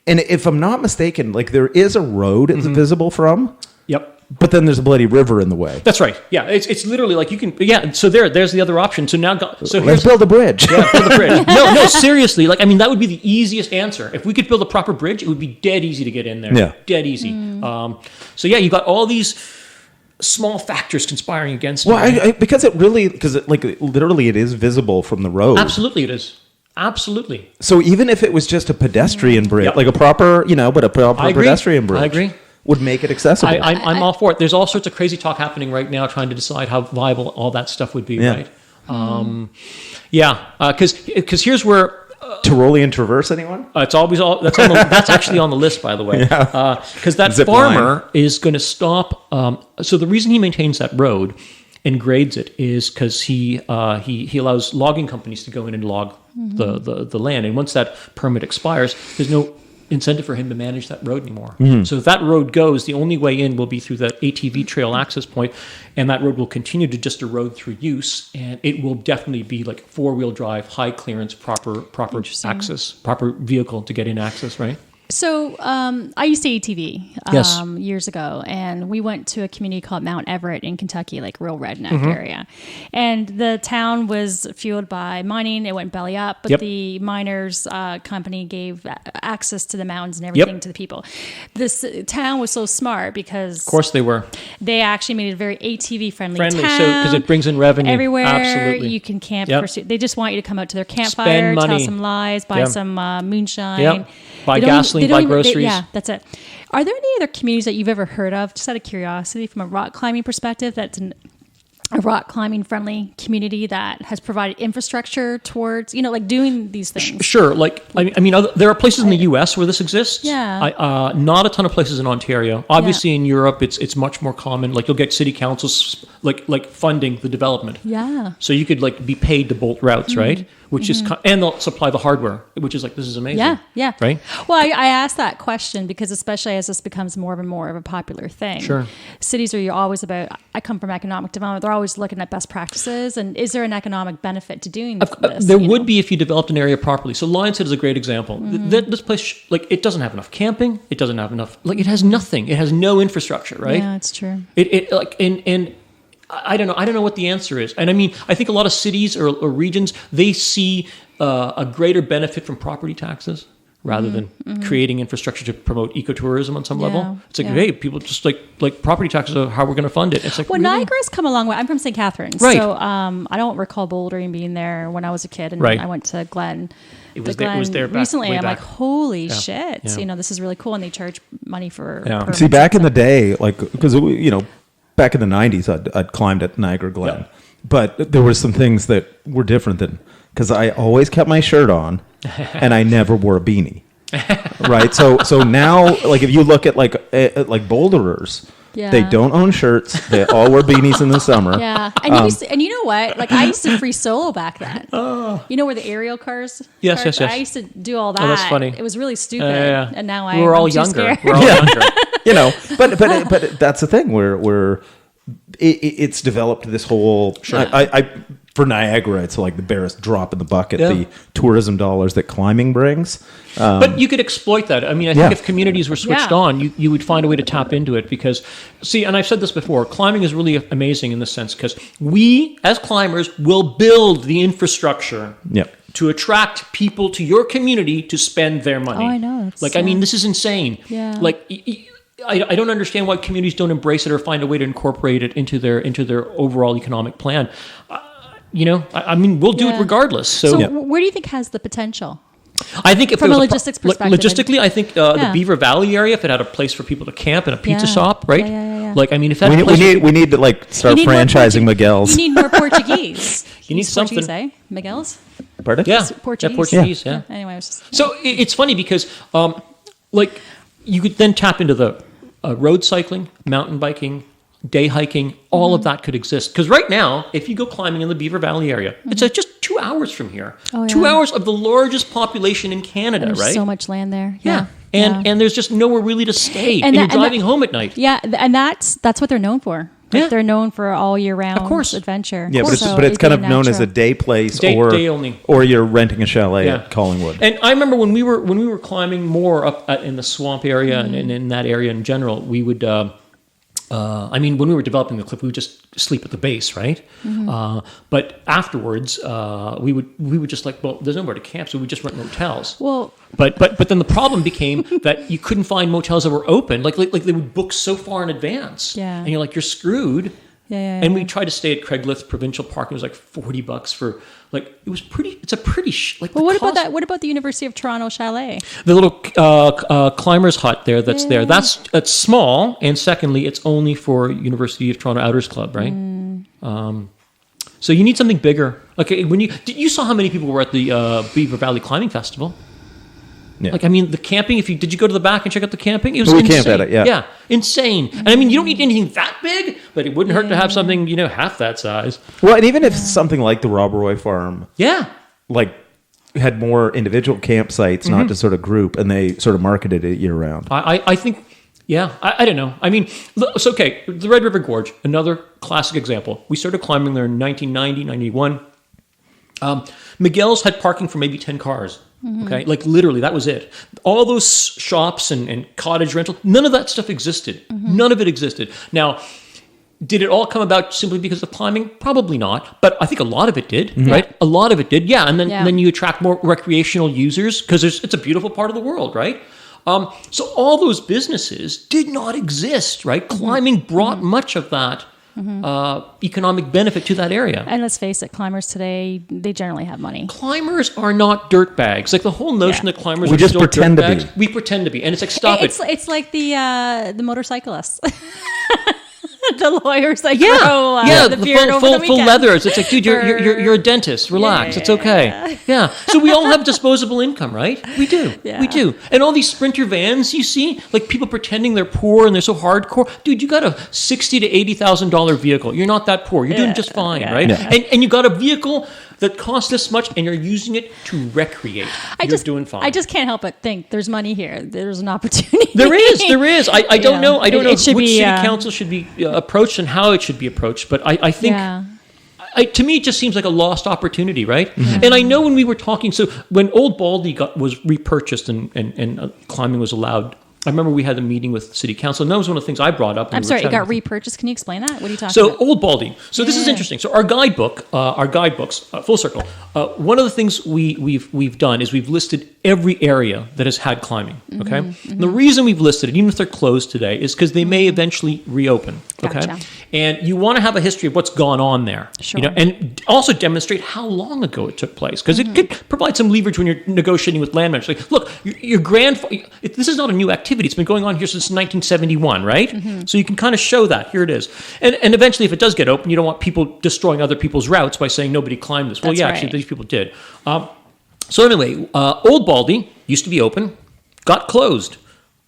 And if I'm not mistaken, like there is a road it's visible from. Yep. But then there's a bloody river in the way. That's right. Yeah, it's literally like you can. Yeah. So there's the other option. So now, let's build a bridge. Yeah, build a bridge. No, seriously. Like that would be the easiest answer. If we could build a proper bridge, it would be dead easy to get in there. Yeah. Dead easy. You got all these small factors conspiring against well, because it literally it is visible from the road. Absolutely, it is. Absolutely. So even if it was just a pedestrian bridge, like a proper, but a proper pedestrian bridge, I agree, would make it accessible. I'm all for it. There's all sorts of crazy talk happening right now, trying to decide how viable all that stuff would be. Right? Because here's where. Tyrolean Traverse, anyone? It's always that's actually on the list, by the way. Because that Zip farmer line. is going to stop. So the reason he maintains that road and grades it is because he allows logging companies to go in and log the land. And once that permit expires, there's no incentive for him to manage that road anymore. So if that road goes, the only way in will be through that ATV trail access point, and that road will continue to just erode through use, and it will definitely be like 4-wheel drive, high clearance, proper access, proper vehicle to get in access, right? So I used to ATV years ago, and we went to a community called Mount Everett in Kentucky, like real redneck area. And the town was fueled by mining. It went belly up, but the miners' company gave access to the mountains and everything to the people. This town was so smart because... Of course they were. They actually made it a very ATV-friendly town. Because it brings in revenue. Everywhere. Absolutely. You can camp. They just want you to come out to their campfire, tell some lies, buy some moonshine. Buy gasoline, buy groceries. That's it. Are there any other communities that you've ever heard of, just out of curiosity, from a rock climbing perspective, that's a rock climbing friendly community that has provided infrastructure towards, like doing these things? Sure. Like, I mean, there are places in the U.S. where this exists. Yeah. Not a ton of places in Ontario. Obviously, in Europe, it's much more common. Like, you'll get city councils like funding the development. Yeah. So you could like be paid to bolt routes, right? Which is and they'll supply the hardware, which is like this is amazing. Yeah. Right. Well, I asked that question because especially as this becomes more and more of a popular thing, Sure. cities are you're always about. I come from economic development. They're always looking at best practices and is there an economic benefit to doing this? There would be if you developed an area properly. So Lions Head is a great example. This place, like, it doesn't have enough camping. It doesn't have enough. Like, it has nothing. It has no infrastructure, right? Yeah, it's true. It like and I don't know. I don't know what the answer is. And I mean, I think a lot of cities or regions, they see a greater benefit from property taxes rather than creating infrastructure to promote ecotourism on some level. It's like, hey, people just like property taxes are how we're going to fund it. It's like, well, really? Niagara's come a long way. I'm from St. Catharines. Right. So I don't recall bouldering being there when I was a kid. And I went to Glen. It was there back, recently. way I'm back. like, holy shit. Yeah. You know, this is really cool. And they charge money for permits See, back and in the stuff. day, like, because, you know, back in the 90s, I'd climbed at Niagara Glen. Yep. But there were some things that were different than, because I always kept my shirt on and I never wore a beanie. Right? So now, like, if you look at, like boulderers, Yeah. they don't own shirts. They all wear beanies in the summer. Yeah, and you know what? Like I used to free solo back then. You know where the aerial cars? Yes, cars? yes. I used to do all that. Oh, that's funny. It was really stupid. Yeah. And now We're all I'm too younger. scared. We're all younger. You know, but that's the thing where it's developed this whole. Sure. I for Niagara, it's like the barest drop in the bucket. Yeah. The tourism dollars that climbing brings. But you could exploit that. I mean, I think Yeah. if communities were switched Yeah. on, you would find a way to tap into it because, see, and I've said this before, climbing is really amazing in this sense because we, as climbers, will build the infrastructure Yep. to attract people to your community to spend their money. Oh, I know. Like, I mean, this is insane. Yeah. Like, I don't understand why communities don't embrace it or find a way to incorporate it into their overall economic plan. You know, I mean, we'll do it regardless. So Yeah. where do you think has the potential? I think if From there a was logistics perspective, logistically, I think the Yeah. Beaver Valley area, if it had a place for people to camp and a pizza Yeah. shop, right? Yeah. Like, I mean, if that We need to like start You need more franchising Portu- Miguel's. You need more Portuguese. You need He's Portuguese, something. Miguel's? Pardon? yeah, Portuguese. yeah, Portuguese, yeah. Anyway, I was just, So it's funny because, like, you could then tap into the road cycling, mountain biking, day hiking. All of that could exist because right now, if you go climbing in the Beaver Valley area, it's just 2 hours from here. Oh, 2 yeah. hours of the largest population in Canada, there's right? so much land there. yeah. Yeah. And there's just nowhere really to stay. And And, that- you're and driving that- home at night. Yeah, and that's what they're known for. Like Yeah. they're known for all year round Of course. adventure. Yeah, but So it's it'd kind be of known as a natural. day place Day only. or you're renting a chalet Yeah. at Collingwood. And I remember when we were climbing more up in the swamp area and in that area in general, we would. I mean, when we were developing the cliff, we would just sleep at the base, right? But afterwards, we would just like, well, there's nowhere to camp, so we would just rent motels. Well, But then the problem became that you couldn't find motels that were open. Like they would book so far in advance. Yeah. And you're like, you're screwed. Yeah. And we tried to stay at Craigslist Provincial Park. It was like $40 for like it was pretty. It's a pretty like. But what about cost- that? What about the University of Toronto Chalet? The little climbers hut there that's there. That's small, and secondly, it's only for University of Toronto Outers Club, right? So you need something bigger. Okay, when you saw how many people were at the Beaver Valley Climbing Festival. Yeah. Like, I mean, the camping, did you go to the back and check out the camping? It was We insane. camped at it, yeah. Yeah, insane. And I mean, you don't need anything that big, but it wouldn't hurt to have something, half that size. Well, and even if something like the Rob Roy Farm, Yeah. like, had more individual campsites, not just sort of group, and they sort of marketed it year round. I think, yeah, I don't know. I mean, it's okay. The Red River Gorge, another classic example. We started climbing there in 1990, 91. Miguel's had parking for maybe 10 cars. Okay, like literally, that was it. All those shops and cottage rental, none of that stuff existed. None of it existed. Now, did it all come about simply because of climbing? Probably not. But I think a lot of it did, right? A lot of it did, yeah. And then you attract more recreational users because it's a beautiful part of the world, right? So all those businesses did not exist, right? Climbing brought much of that economic benefit to that area. And let's face it, climbers today, they generally have money. Climbers are not dirt bags. Like the whole notion that climbers We are just still pretend dirt to be. bags. We pretend to be. And it's like, stop it. It's like the motorcyclists. The lawyers like Yeah, throw the beard over the full weekend. leathers. It's like, dude, you're a dentist. Relax, it's okay. Yeah. So we all have disposable income, right? We do. Yeah. We do. And all these Sprinter vans you see, like people pretending they're poor and they're so hardcore. Dude, you got a $60,000 to $80,000 vehicle. You're not that poor. You're doing just fine, right? Yeah. And you got a vehicle that costs this much, and you're using it to recreate. You're doing fine. I just can't help but think there's money here. There's an opportunity. There is. I don't know. I don't know It should which be, city council should be approached and how it should be approached. But I think, to me, it just seems like a lost opportunity, right? Mm-hmm. And I know when we were talking, so when Old Baldy was repurchased and climbing was allowed, I remember we had a meeting with city council, and that was one of the things I brought up. I'm sorry, it got repurchased. Can you explain that? What are you talking So about? Old Baldy. So this is interesting. So our guidebooks, full circle. One of the things we've done is we've listed every area that has had climbing. Okay. And the reason we've listed it, even if they're closed today, is because they may eventually reopen. Okay. Gotcha. And you want to have a history of what's gone on there. Sure. You know, and also demonstrate how long ago it took place, because it could provide some leverage when you're negotiating with land managers. Like, look, your grandfather. This is not a new activity. It's been going on here since 1971, right? So you can kind of show that. Here it is. And eventually, if it does get open, you don't want people destroying other people's routes by saying nobody climbed this. Well, That's yeah, right. actually, these people did. So anyway, Old Baldy used to be open, got closed,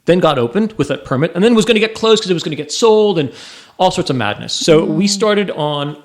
then got opened with that permit, and then was going to get closed because it was going to get sold and all sorts of madness. So we started on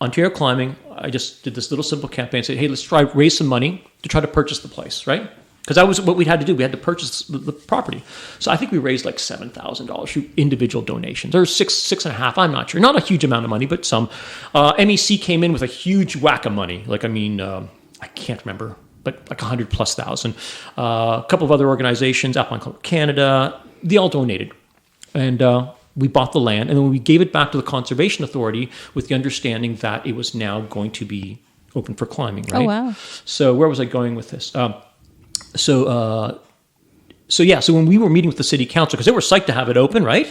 Ontario Climbing. I just did this little simple campaign, said, hey, let's raise some money to try to purchase the place, right? Because that was what we had to do. We had to purchase the property. So I think we raised like $7,000 through individual donations, or six and a half. I'm not sure. Not a huge amount of money, but some. MEC came in with a huge whack of money. Like, I can't remember, but like 100,000+. A couple of other organizations, Alpine Club Canada, they all donated. And we bought the land, and then we gave it back to the Conservation Authority with the understanding that it was now going to be open for climbing, right? Oh, wow. So where was I going with this? So when we were meeting with the city council, because they were psyched to have it open, right?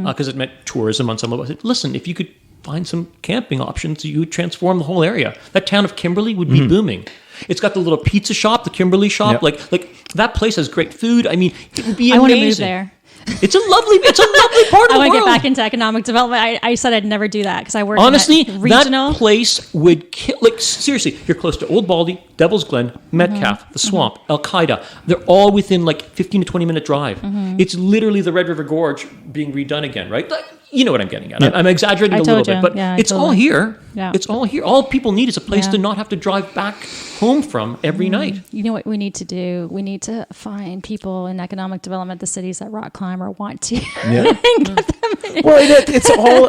Because it meant tourism on some level. I said, listen, if you could find some camping options, you would transform the whole area. That town of Kimberley would be booming. It's got the little pizza shop, the Kimberley shop. Yep. Like that place has great food. I mean, it would be amazing. I want to move there. It's a lovely part of the world. I want to get back into economic development. I said I'd never do that because I work Honestly, in regional. that place would kill. Like, seriously, you're close to Old Baldy, Devil's Glen, Metcalfe, the Swamp, Al-Qaeda. They're all within like 15 to 20 minute drive. It's literally the Red River Gorge being redone again, right? Like, you know what I'm getting at. Yeah. I'm exaggerating a little bit, but it's all here. Yeah. It's all here. All people need is a place to not have to drive back home from every night. You know what we need to do? We need to find people in economic development, the cities that rock climb or want to. Yeah. Well,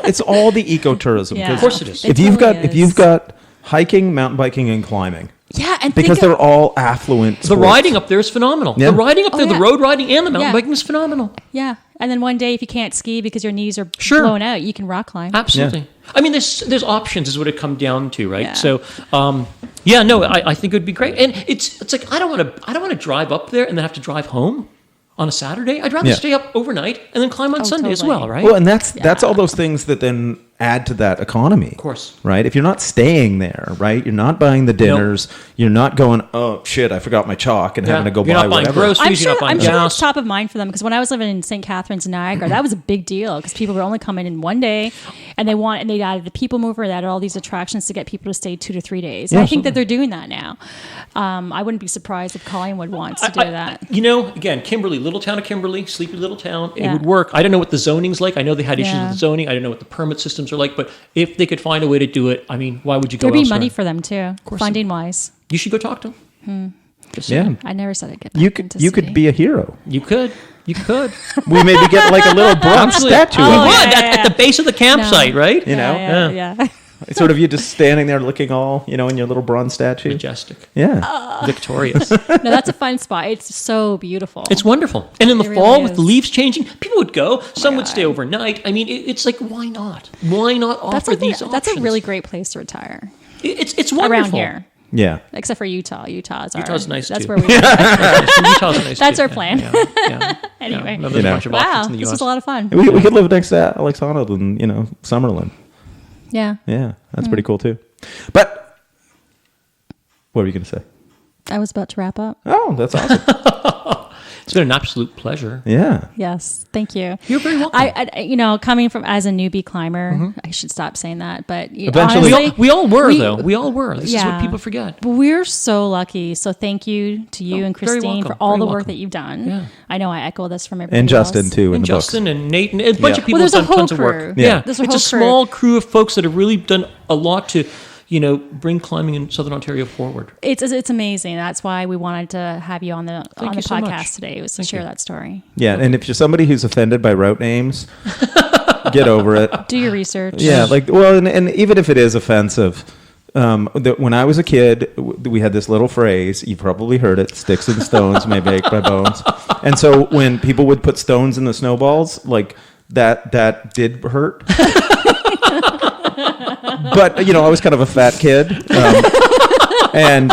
it's all the ecotourism. Yeah. 'cause Of course it is. If you've got hiking, mountain biking, and climbing, Yeah, and because they're all affluent. The sports. riding up there is phenomenal. Yeah. The riding up there, the yeah. road riding and the mountain Yeah. biking is phenomenal. Yeah, and then one day if you can't ski because your knees are Sure. blown out, you can rock climb. Absolutely. I mean, there's options is what it come down to, right? Yeah. So, I think it would be great. And it's like I don't want to drive up there and then have to drive home on a Saturday. I'd rather Yeah. stay up overnight and then climb on Sunday as totally. well, right? Well, and that's all those things that then add to that economy. Of course. Right? If you're not staying there, right? You're not buying the dinners. You're not going, oh, shit, I forgot my chalk and having to go You're buy not buying whatever. groceries. You're not buying I'm sure gas. it's top of mind for them because when I was living in St. Catharines, Niagara, that was a big deal because people were only coming in one day, and they added the people mover, they added all these attractions to get people to stay 2 to 3 days. And I think that they're doing that now. I wouldn't be surprised if Collingwood wants to do that. Again, Kimberley, little town of Kimberley, sleepy little town. It Yeah. would work. I don't know what the zoning's like. I know they had issues Yeah. with the zoning. I don't know what the permit systems are like. But if they could find a way to do it, I mean, why would you go There'd be elsewhere? money for them too, funding wise. You should go talk to them. Just Yeah. saying. I never said I'd get back You into could city. be a hero. You could. We maybe get like a little bronze Absolutely. statue. We of would you. at the base of the campsite, right? You know? Yeah. Sort of you just standing there looking all, in your little bronze statue. Majestic. Yeah. Victorious. No, that's a fun spot. It's so beautiful. It's wonderful. And in the It really fall, with is. the leaves changing, people would go. Some would God. stay overnight. I mean, it's like, why not? Why not offer these options? That's a really great place to retire It's wonderful. around here. Yeah. Except for Utah. Utah's nice, That's too. where we Utah's nice That's too. our plan. Yeah. Anyway. There's a bunch of Wow, options in the this US. was a lot of fun. We could live next to Alexandropoulos in, Summerlin. Yeah. Yeah. That's pretty cool too. But what were you going to say? I was about to wrap up. Oh, that's awesome. It's been an absolute pleasure. Yeah. Yes, thank you. You're very welcome. I coming from as a newbie climber, I should stop saying that, but Eventually- honestly, we all were, though. We all were. This is what Yeah. people forget. But we're so lucky. So thank you to you and very Christine for welcome. all Very the work welcome. that you've done. Yeah. I know I echo this from everybody And Justin, else. too, in And the Justin books. and Nate and a bunch of people there's have a done whole tons of work. crew. Yeah. There's a It's whole a small crew of folks that have really done a lot to, bring climbing in Southern Ontario forward. It's amazing. That's why we wanted to have you on the you so podcast much. today, was to Thank share you. that story. Yeah, and if you're somebody who's offended by route names, get over it. Do your research. Yeah, and even if it is offensive, when I was a kid, we had this little phrase. You probably heard it: "Sticks and stones may break my bones." And so when people would put stones in the snowballs, like that did hurt. But I was kind of a fat kid, and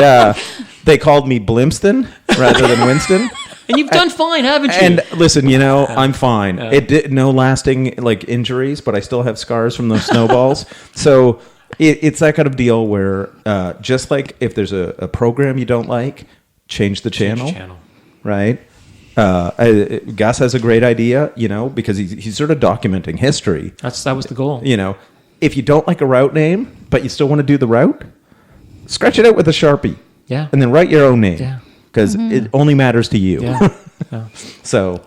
they called me Blimston rather than Winston. And you've done fine, haven't you? And listen, I'm fine. It did no lasting injuries, but I still have scars from those snowballs. So it's that kind of deal where just like if there's a program you don't like, change the channel. Right? Gus has a great idea, because he's sort of documenting history. That was the goal. If you don't like a route name, but you still want to do the route, scratch it out with a Sharpie. Yeah. And then write your own name. Yeah. Because it only matters to you. Yeah. Yeah. So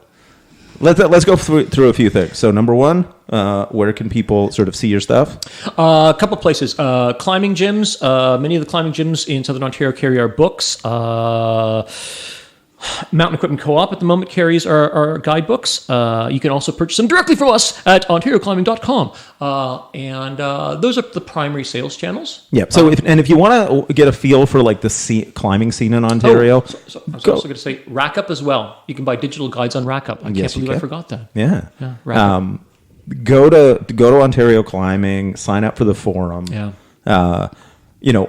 let's go through a few things. So number one, where can people sort of see your stuff? A couple places. Climbing gyms. Many of the climbing gyms in Southern Ontario carry our books. Mountain Equipment Co-op at the moment carries our guidebooks. You can also purchase them directly from us at OntarioClimbing.com. And those are the primary sales channels. Yeah. So if you want to get a feel for the climbing scene in Ontario, I was also going to say Rack Up as well. You can buy digital guides on Rack Up. I can't believe I forgot that. Yeah. Rack Up. Go to Ontario Climbing, sign up for the forum. Yeah.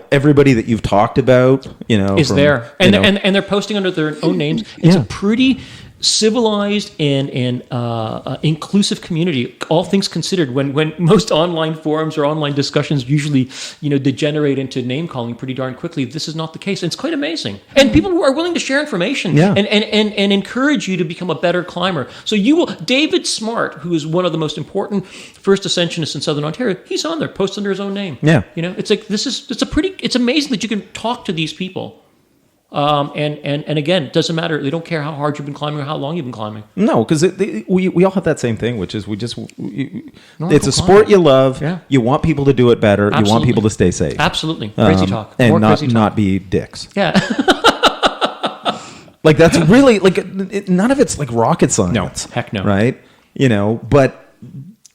Everybody that you've talked about, is there, and they're posting under their own names. It's a pretty civilized and inclusive community, all things considered. When most online forums or online discussions usually degenerate into name calling pretty darn quickly, this is not the case. And it's quite amazing, and people who are willing to share information and encourage you to become a better climber. So David Smart, who is one of the most important first ascensionists in Southern Ontario, he's on there, posts under his own name. Yeah, it's it's amazing that you can talk to these people. And again, it doesn't matter. They don't care how hard you've been climbing or how long you've been climbing. No, because we all have that same thing, which is it's a sport you love. Yeah. You want people to do it better. Absolutely. You want people to stay safe. Absolutely. Crazy talk. And More not crazy talk. not be dicks. Yeah. That's really none of it's rocket science. No. Heck no. Right? But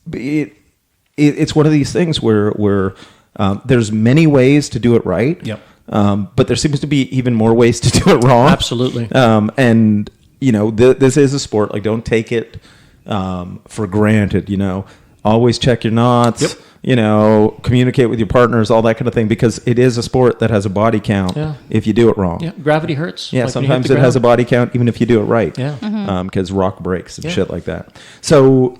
it's one of these things where there's many ways to do it right. Yep. But there seems to be even more ways to do it wrong. Absolutely. And this is a sport. Don't take it for granted. Always check your knots. Yep. Communicate with your partners, all that kind of thing, because it is a sport that has a body count. Yeah. If you do it wrong. Yeah. Gravity hurts. Yeah, when you hit sometimes the it has a ground. body count even if you do it right. Yeah. Because rock breaks and Yeah. shit like that. So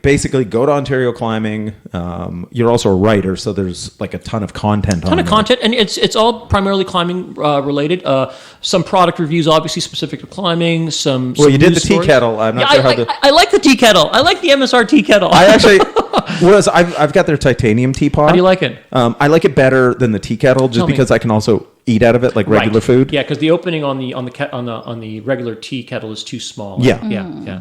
basically go to Ontario Climbing. You're also a writer, so there's a ton of content on Ton of there. content, and it's all primarily climbing related. Some product reviews, obviously specific to climbing. Some Well, you did news the tea stories. kettle. I'm not sure how the... I like the tea kettle. I like the MSR tea kettle. I actually... I've got their titanium teapot. How do you like it? I like it better than the tea kettle, just Tell me. because I can also eat out of it like regular Right. food. Yeah, because the opening on the regular tea kettle is too small. Yeah.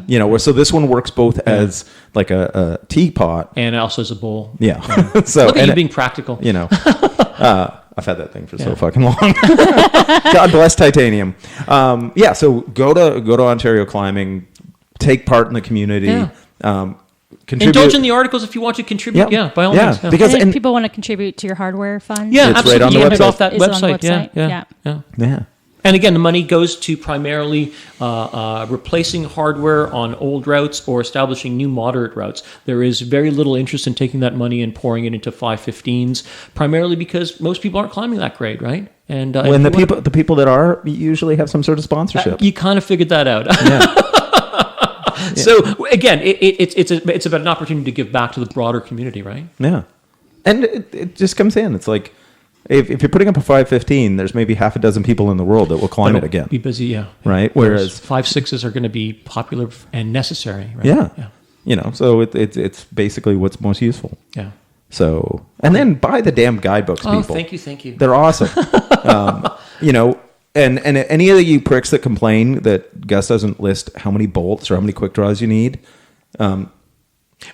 Yeah. So this one works both as a teapot. And also as a bowl. Yeah. So Look at you being practical. I've had that thing for so fucking long. God bless titanium. So go to Ontario Climbing, take part in the community. Yeah. Contribute. Indulge in the articles if you want to contribute. Yeah, by all means. Yeah. Because And if people want to contribute to your hardware fund, Yeah, It's absolutely. right on the You get it website. off that Is it on the website. website? Yeah. Yeah. And again, the money goes to primarily replacing hardware on old routes or establishing new moderate routes. There is very little interest in taking that money and pouring it into 515s, primarily because most people aren't climbing that grade, right? And When the people that are usually have some sort of sponsorship. you kind of figured that out. Yeah. So again, it's about an opportunity to give back to the broader community, right? Yeah. And it just comes in. It's if you're putting up a 515, there's maybe half a dozen people in the world that will climb it again. Be busy, yeah. Right? Whereas 5.6s are going to be popular and necessary. Right? Yeah. So it's basically what's most useful. Yeah. So, and then buy the damn guidebooks, people. Thank you. They're awesome. And any of you pricks that complain that Gus doesn't list how many bolts or how many quick draws you need,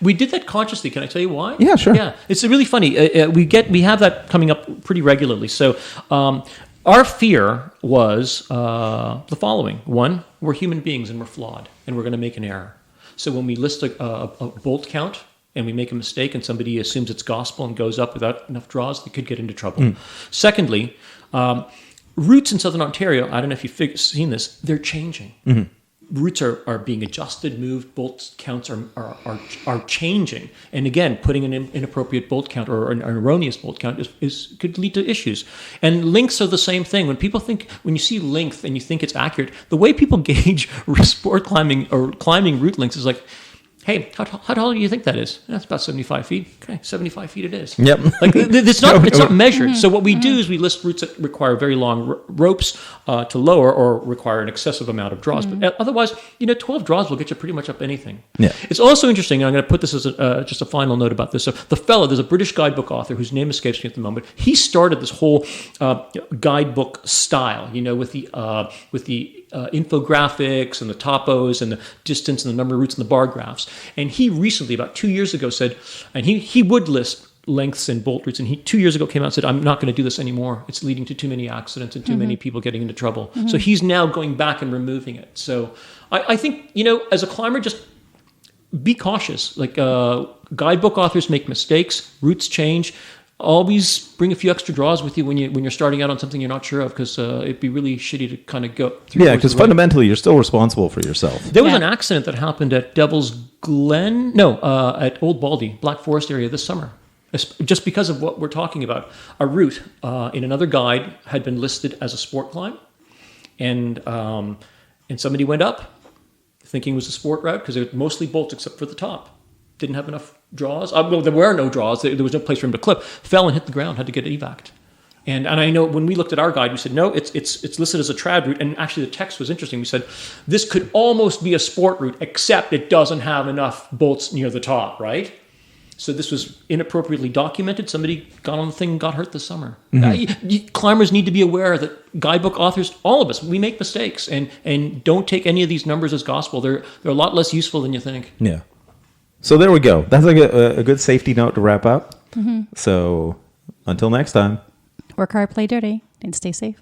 we did that consciously. Can I tell you why? Yeah, sure. Yeah, it's really funny. We have that coming up pretty regularly. So our fear was the following: one, we're human beings and we're flawed, and we're going to make an error. So when we list a bolt count and we make a mistake, and somebody assumes it's gospel and goes up without enough draws, they could get into trouble. Secondly, routes in Southern Ontario, I don't know if you've seen this, they're changing. Mm-hmm. Routes are being adjusted, moved, bolt counts are changing. And again, putting an inappropriate bolt count or an erroneous bolt count could lead to issues. And lengths are the same thing. When you see length and you think it's accurate, the way people gauge sport climbing or climbing route lengths is like, hey, how tall do you think that is? That's about 75 feet. Okay, 75 feet it is. Yep. Like it's not measured. Mm-hmm. So what we do is we list routes that require very long ropes to lower or require an excessive amount of draws. Mm-hmm. But otherwise, 12 draws will get you pretty much up anything. Yeah. It's also interesting, and I'm going to put this as just a final note about this. So there's a British guidebook author whose name escapes me at the moment. He started this whole guidebook style, with the infographics and the topos and the distance and the number of routes and the bar graphs. And he recently, about 2 years ago, said, and he would list lengths and bolt routes, and he 2 years ago came out and said, I'm not going to do this anymore. It's leading to too many accidents and too many people getting into trouble. Mm-hmm. So he's now going back and removing it. So I think, as a climber, just be cautious. Like guidebook authors make mistakes, routes change. Always bring a few extra draws with you when you're starting out on something you're not sure of, because it'd be really shitty to kind of go through. Yeah, because fundamentally you're still responsible for yourself. There was an accident that happened at Devil's Glen, at Old Baldy, Black Forest area this summer, just because of what we're talking about. A route in another guide had been listed as a sport climb, and somebody went up thinking it was a sport route because it was mostly bolts except for the top. Didn't have enough draws. Well, there were no draws. There was no place for him to clip. Fell and hit the ground. Had to get evac'd. And I know when we looked at our guide, we said no, it's listed as a trad route. And actually, the text was interesting. We said this could almost be a sport route, except it doesn't have enough bolts near the top, right? So this was inappropriately documented. Somebody got on the thing and got hurt this summer. Mm-hmm. Climbers need to be aware that guidebook authors, all of us, we make mistakes, and don't take any of these numbers as gospel. They're a lot less useful than you think. Yeah. So there we go. That's like a good safety note to wrap up. Mm-hmm. So until next time. Work hard, play dirty, and stay safe.